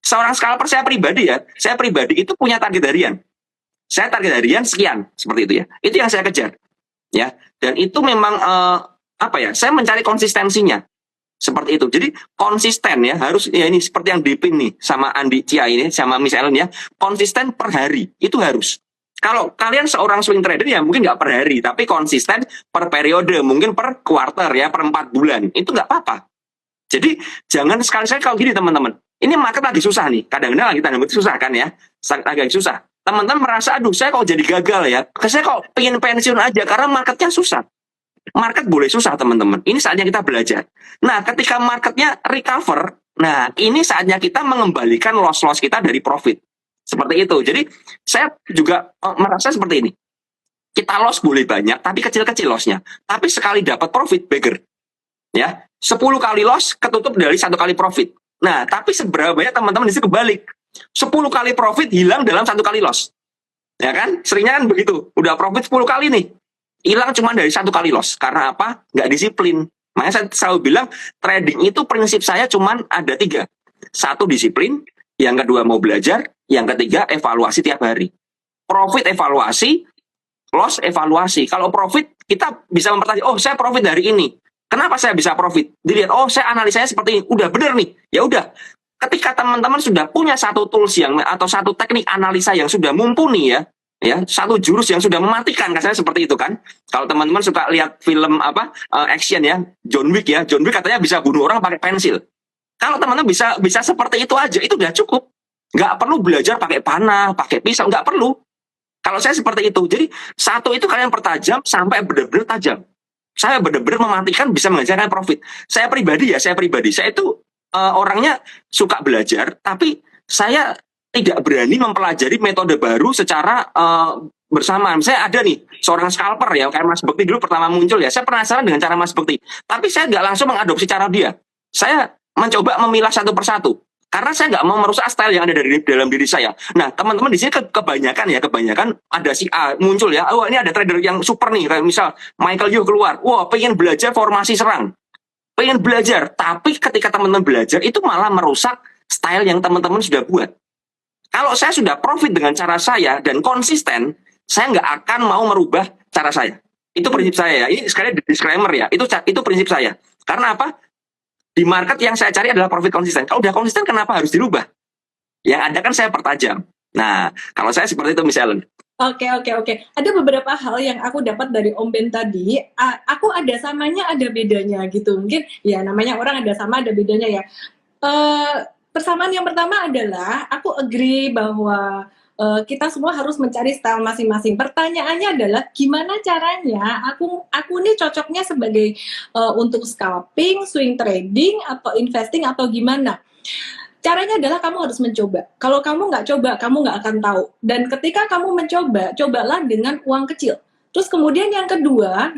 Speaker 2: Seorang scalper saya pribadi itu punya target harian. Saya target harian sekian, seperti itu ya. Itu yang saya kejar. Ya. Dan itu memang saya mencari konsistensinya. Seperti itu. Jadi konsisten ya, harus ya ini seperti yang Dipin nih sama Andi Cia ini sama Miss Ellen ya, konsisten per hari. Itu harus. Kalau kalian seorang swing trader ya mungkin nggak per hari, tapi konsisten per periode, mungkin per quarter ya, per 4 bulan. Itu nggak apa-apa. Jadi jangan sekali-sekali kalau gini teman-teman. Ini market lagi susah nih. Kadang-kadang lagi tanda kutip susah kan ya. Agak susah. Teman-teman merasa, aduh saya kok jadi gagal ya. Saya kok pengen pensiun aja karena marketnya susah. Market boleh susah teman-teman. Ini saatnya kita belajar. Nah ketika marketnya recover, nah ini saatnya kita mengembalikan loss-loss kita dari profit. Seperti itu. Jadi saya juga merasa seperti ini. Kita loss boleh banyak, tapi kecil-kecil lossnya. Tapi sekali dapat profit, beggar. Ya, 10 kali loss ketutup dari 1 kali profit. Nah, tapi seberapa banyak teman-teman di sini kebalik. 10 kali profit hilang dalam 1 kali loss. Ya kan? Seringnya kan begitu. Udah profit 10 kali nih. Hilang cuma dari 1 kali loss. Karena apa? Nggak disiplin. Makanya saya selalu bilang, trading itu prinsip saya cuma ada 3. 1, disiplin. Yang kedua, mau belajar. Yang ketiga, evaluasi tiap hari. Profit evaluasi, loss evaluasi. Kalau profit, kita bisa mempertanyakan, oh saya profit hari ini. Kenapa saya bisa profit? Dilihat, oh saya analisanya seperti ini. Udah bener nih. Ya udah. Ketika teman-teman sudah punya satu tools atau satu teknik analisa yang sudah mumpuni ya, satu jurus yang sudah mematikan, katanya seperti itu kan. Kalau teman-teman suka lihat film action ya, John Wick katanya bisa bunuh orang pakai pensil. Kalau teman-teman bisa seperti itu aja, itu udah cukup. Nggak perlu belajar pakai panah, pakai pisau, nggak perlu. Kalau saya seperti itu. Jadi satu itu kalian pertajam sampai benar-benar tajam. Saya benar-benar mematikan bisa mengajarkan profit. Saya pribadi, saya itu orangnya suka belajar, tapi saya tidak berani mempelajari metode baru secara bersamaan. Saya ada nih seorang scalper ya, kayak Mas Bekti dulu pertama muncul ya. Saya penasaran dengan cara Mas Bekti, tapi saya nggak langsung mengadopsi cara dia. Saya mencoba memilah satu persatu. Karena saya nggak mau merusak style yang ada dalam diri saya. Nah, teman-teman di sini kebanyakan ada si A muncul ya. Oh, ini ada trader yang super nih, kayak misal Michael Yu keluar. Wah, pengen belajar formasi serang. Pengen belajar, tapi ketika teman-teman belajar itu malah merusak style yang teman-teman sudah buat. Kalau saya sudah profit dengan cara saya dan konsisten, saya nggak akan mau merubah cara saya. Itu prinsip saya ya. Ini sekali disclaimer ya. Itu prinsip saya. Karena apa? Di market yang saya cari adalah profit konsisten. Kalau udah konsisten, kenapa harus dirubah? Yang ada kan saya pertajam. Nah, kalau saya seperti itu misalnya.
Speaker 1: Oke. Ada beberapa hal yang aku dapat dari Om Ben tadi. Aku ada samanya, ada bedanya gitu. Mungkin ya namanya orang ada sama, ada bedanya ya. persamaan yang pertama adalah aku agree bahwa kita semua harus mencari style masing-masing. Pertanyaannya adalah gimana caranya aku nih cocoknya sebagai untuk scalping, swing trading, atau investing atau gimana? Caranya adalah kamu harus mencoba. Kalau kamu nggak coba, kamu nggak akan tahu. Dan ketika kamu mencoba, cobalah dengan uang kecil. Terus kemudian yang kedua,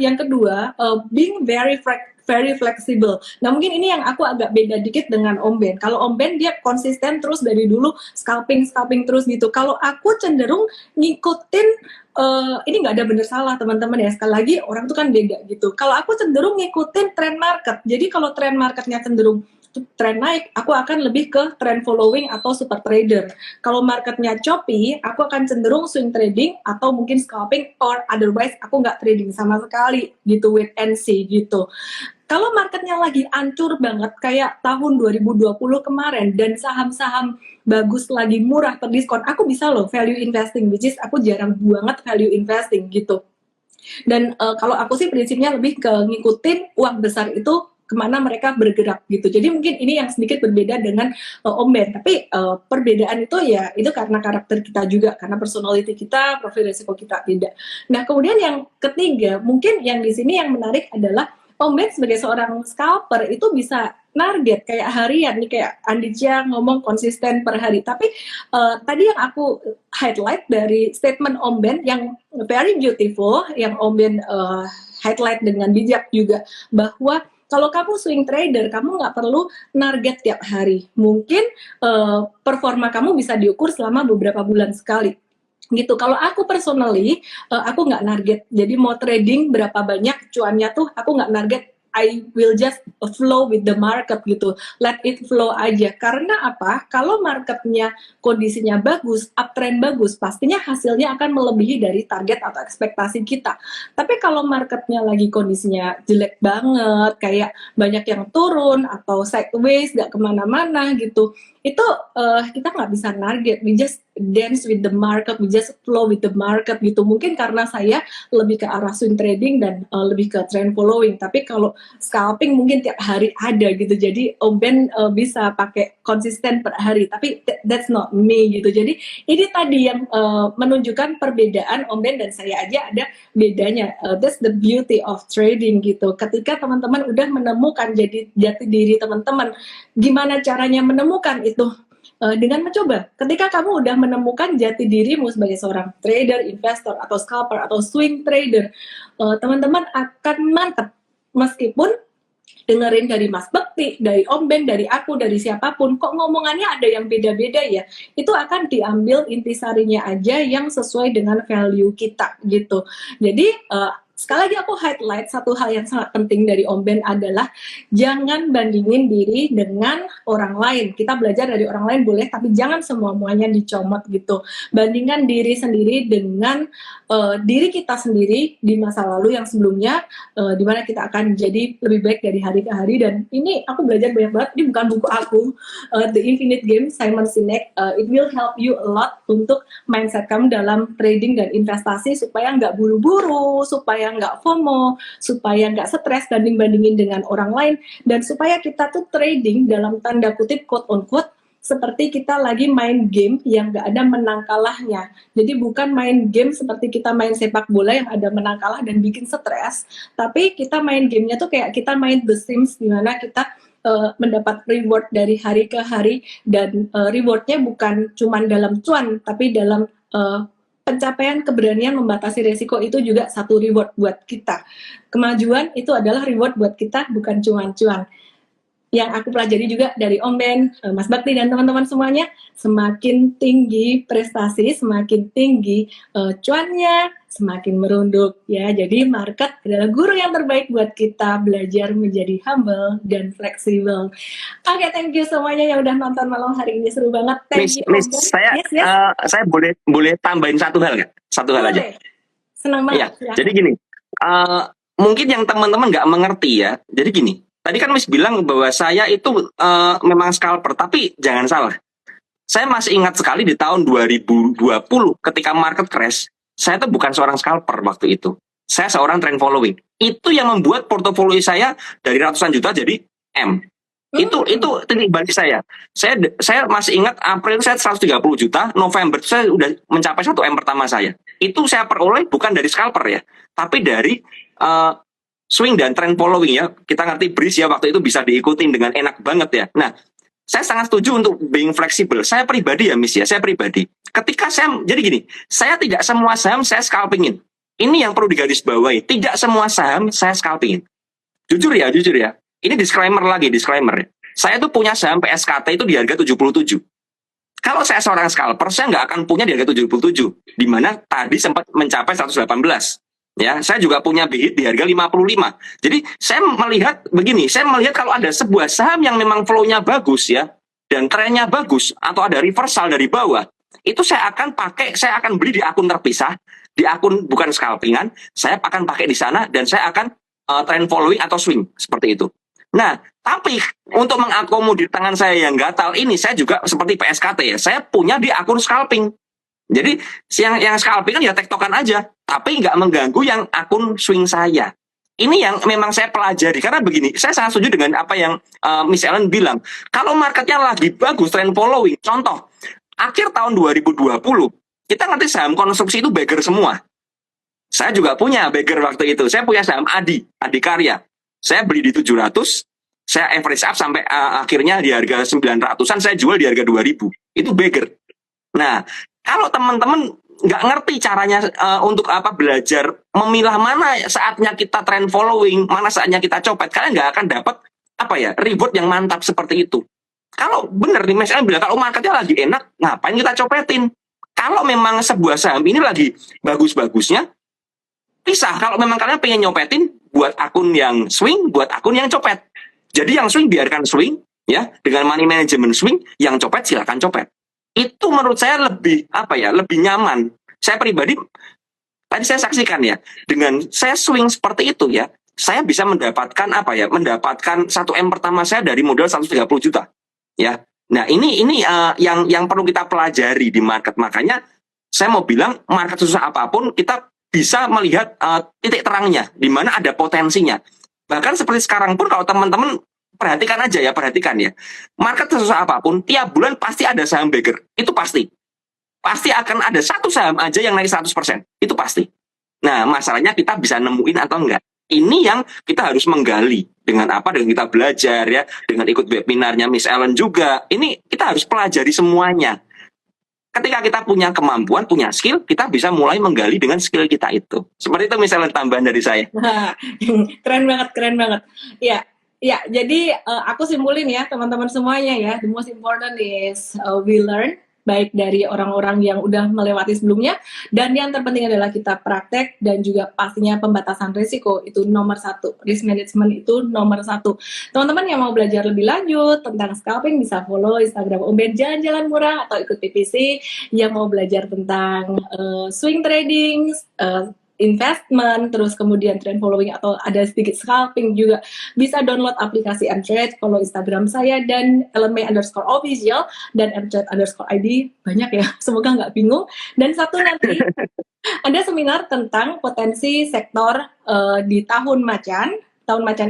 Speaker 1: being very flexible. Nah mungkin ini yang aku agak beda dikit dengan Om Ben. Kalau Om Ben dia konsisten terus dari dulu scalping terus gitu. Kalau aku cenderung ngikutin ini nggak ada bener salah teman-teman ya. Sekali lagi orang tuh kan beda gitu. Kalau aku cenderung ngikutin trend market. Jadi kalau trend marketnya cenderung trend naik, aku akan lebih ke trend following atau super trader. Kalau marketnya choppy, aku akan cenderung swing trading atau mungkin scalping, or otherwise aku nggak trading sama sekali gitu, wait and see gitu. Kalau marketnya lagi ancur banget kayak tahun 2020 kemarin dan saham-saham bagus lagi murah per diskon, aku bisa loh value investing, which is aku jarang banget value investing gitu. Dan kalau aku sih prinsipnya lebih ke ngikutin uang besar itu kemana mereka bergerak gitu. Jadi mungkin ini yang sedikit berbeda dengan Om Ben. Tapi perbedaan itu ya itu karena karakter kita juga, karena personality kita, profil risiko kita beda. Nah kemudian yang ketiga, mungkin yang di sini yang menarik adalah Om Ben sebagai seorang scalper itu bisa target kayak harian nih, kayak Andija ngomong konsisten per hari. Tapi tadi yang aku highlight dari statement Om Ben yang very beautiful, yang Om Ben highlight dengan bijak juga, bahwa kalau kamu swing trader, kamu nggak perlu target tiap hari. Mungkin performa kamu bisa diukur selama beberapa bulan sekali. Gitu. Kalau aku personally, aku nggak target. Jadi mau trading berapa banyak cuannya tuh, aku nggak target. I will just flow with the market gitu, let it flow aja. Karena apa? Kalau marketnya kondisinya bagus, uptrend bagus, pastinya hasilnya akan melebihi dari target atau ekspektasi kita. Tapi kalau marketnya lagi kondisinya jelek banget, kayak banyak yang turun atau sideways, gak kemana-mana gitu, itu kita nggak bisa target. We just dance with the market, we just flow with the market gitu. Mungkin karena saya lebih ke arah swing trading dan lebih ke trend following. Tapi kalau scalping mungkin tiap hari ada gitu. Jadi Om Ben bisa pakai konsisten per hari. Tapi that's not me gitu. Jadi ini tadi yang menunjukkan perbedaan Om Ben dan saya aja ada bedanya. That's the beauty of trading gitu. Ketika teman-teman udah menemukan jati diri teman-teman, gimana caranya menemukan itu? Dengan mencoba. Ketika kamu udah menemukan jati dirimu sebagai seorang trader, investor, atau scalper, atau swing trader, teman-teman akan mantap. Meskipun dengerin dari Mas Bekti, dari Om Ben, dari aku, dari siapapun, kok ngomongannya ada yang beda-beda ya, itu akan diambil intisarinya aja yang sesuai dengan value kita gitu. Jadi sekali lagi aku highlight satu hal yang sangat penting dari Om Ben adalah jangan bandingin diri dengan orang lain. Kita belajar dari orang lain boleh, tapi jangan semua-muanya dicomot gitu. Bandingkan diri sendiri dengan diri kita sendiri di masa lalu yang sebelumnya, di mana kita akan jadi lebih baik dari hari ke hari. Dan ini aku belajar banyak banget. Ini bukan buku aku, The Infinite Game, Simon Sinek. It will help you a lot untuk mindset kamu dalam trading dan investasi supaya nggak buru-buru, supaya nggak FOMO, supaya nggak stres banding-bandingin dengan orang lain, dan supaya kita tuh trading dalam tanda kutip quote on quote seperti kita lagi main game yang nggak ada menang kalahnya. Jadi bukan main game seperti kita main sepak bola yang ada menang kalah dan bikin stres, tapi kita main gamenya tuh kayak kita main The Sims, di mana kita mendapat reward dari hari ke hari, dan rewardnya bukan cuman dalam cuan, tapi dalam pencapaian keberanian membatasi resiko. Itu juga satu reward buat kita. Kemajuan itu adalah reward buat kita, bukan cuan-cuan. Yang aku pelajari juga dari Om Ben, Mas Bakti, dan teman-teman semuanya, semakin tinggi prestasi, semakin tinggi cuannya, semakin merunduk ya. Jadi market adalah guru yang terbaik buat kita belajar menjadi humble dan fleksibel. Oke, thank you semuanya yang udah nonton malam hari ini, seru banget. Thank you,
Speaker 2: Miss,
Speaker 1: Om Ben.
Speaker 2: saya
Speaker 1: Yes.
Speaker 2: saya boleh tambahin satu hal nggak? Satu hal aja.
Speaker 1: Boleh. Senang banget.
Speaker 2: Iya. Jadi gini, mungkin yang teman-teman nggak mengerti ya. Jadi gini, tadi kan Miss bilang bahwa saya itu memang scalper, tapi jangan salah. Saya masih ingat sekali di tahun 2020 ketika market crash, saya tuh bukan seorang scalper waktu itu. Saya seorang trend following. Itu yang membuat portofolio saya dari ratusan juta jadi M. Itu titik balik saya. Saya masih ingat April saya 130 juta, November saya udah mencapai 1 M pertama saya. Itu saya peroleh bukan dari scalper ya, tapi dari swing dan trend following ya. Kita ngerti breeze ya, waktu itu bisa diikutin dengan enak banget ya. Nah, saya sangat setuju untuk being flexible. Saya pribadi ya, Miss ya, saya pribadi. Ketika saya, jadi gini, saya tidak semua saham saya scalpingin. Ini yang perlu digarisbawahi. Tidak semua saham saya scalpingin. Jujur ya. Ini disclaimer lagi, disclaimer. Saya tuh punya saham PSKT itu di harga 77. Kalau saya seorang scalper, saya nggak akan punya di harga 77. Di mana tadi sempat mencapai 118. Ya, saya juga punya BIT di harga 55. Jadi saya melihat begini, saya melihat kalau ada sebuah saham yang memang flow-nya bagus ya, dan trennya bagus, atau ada reversal dari bawah, itu saya akan beli di akun terpisah, di akun bukan scalpingan, saya akan pakai di sana, dan saya akan trend following atau swing, seperti itu. Nah, tapi untuk mengakomodir tangan saya yang gatal ini, saya juga seperti PSKT ya, saya punya di akun scalping. Jadi yang scalping kan ya tektokan aja, tapi nggak mengganggu yang akun swing saya. Ini yang memang saya pelajari, karena begini, saya sangat setuju dengan apa yang Miss Ellen bilang. Kalau marketnya lagi bagus, trend following, contoh, akhir tahun 2020, kita ngerti saham konstruksi itu beggar semua. Saya juga punya beggar waktu itu, saya punya saham Adi Karya. Saya beli di 700, saya average up sampai akhirnya di harga 900-an, saya jual di harga 2000. Itu beggar. Nah, kalau teman-teman nggak ngerti caranya untuk belajar memilah mana saatnya kita trend following, mana saatnya kita copet, kalian nggak akan dapat reward yang mantap seperti itu. Kalau benar nih, misalnya bilang kalau marketnya lagi enak, ngapain kita copetin? Kalau memang sebuah saham ini lagi bagus-bagusnya, pisah. Kalau memang kalian pengen nyopetin, buat akun yang swing, buat akun yang copet. Jadi yang swing biarkan swing, ya, dengan money management swing, yang copet silakan copet. Itu menurut saya lebih lebih nyaman. Saya pribadi tadi saya saksikan ya, dengan saya swing seperti itu ya, saya bisa mendapatkan mendapatkan 1 M pertama saya dari modal 130 juta. Ya. Nah, ini yang perlu kita pelajari di market. Makanya saya mau bilang market susah apapun kita bisa melihat titik terangnya di mana ada potensinya. Bahkan seperti sekarang pun kalau teman-teman perhatikan ya. Market sesusah apapun, tiap bulan pasti ada saham beggar. Itu pasti. Pasti akan ada satu saham aja yang naik 100%. Itu pasti. Nah, masalahnya kita bisa nemuin atau enggak. Ini yang kita harus menggali. Dengan dengan kita belajar ya. Dengan ikut webinarnya Miss Ellen juga. Ini kita harus pelajari semuanya. Ketika kita punya kemampuan, punya skill, kita bisa mulai menggali dengan skill kita itu. Seperti itu misalnya tambahan dari saya.
Speaker 1: Keren banget. Ya, jadi aku simpulin ya teman-teman semuanya ya. The most important is we learn, baik dari orang-orang yang udah melewati sebelumnya, dan yang terpenting adalah kita praktek, dan juga pastinya pembatasan risiko itu nomor 1. Risk management itu nomor 1. Teman-teman yang mau belajar lebih lanjut tentang scalping bisa follow Instagram Om Ben Jalan-Jalan Murah atau ikut PPC. Yang mau belajar tentang swing trading, investment, terus kemudian trend following atau ada sedikit scalping juga bisa download aplikasi Mtrade, follow Instagram saya dan @ellenmay_official dan @mtrade_id. Banyak ya, semoga nggak bingung. Dan satu nanti ada seminar tentang potensi sektor di tahun macan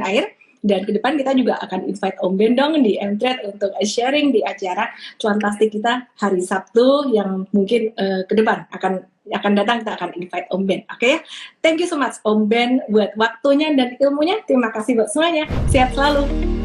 Speaker 1: air. Dan ke depan kita juga akan invite Om Bendong di Mtrade untuk sharing di acara Cuantastik kita hari Sabtu yang mungkin ke depan akan datang, kita akan invite Om Ben. Oke ya? Thank you so much Om Ben buat waktunya dan ilmunya. Terima kasih buat semuanya. Sehat selalu.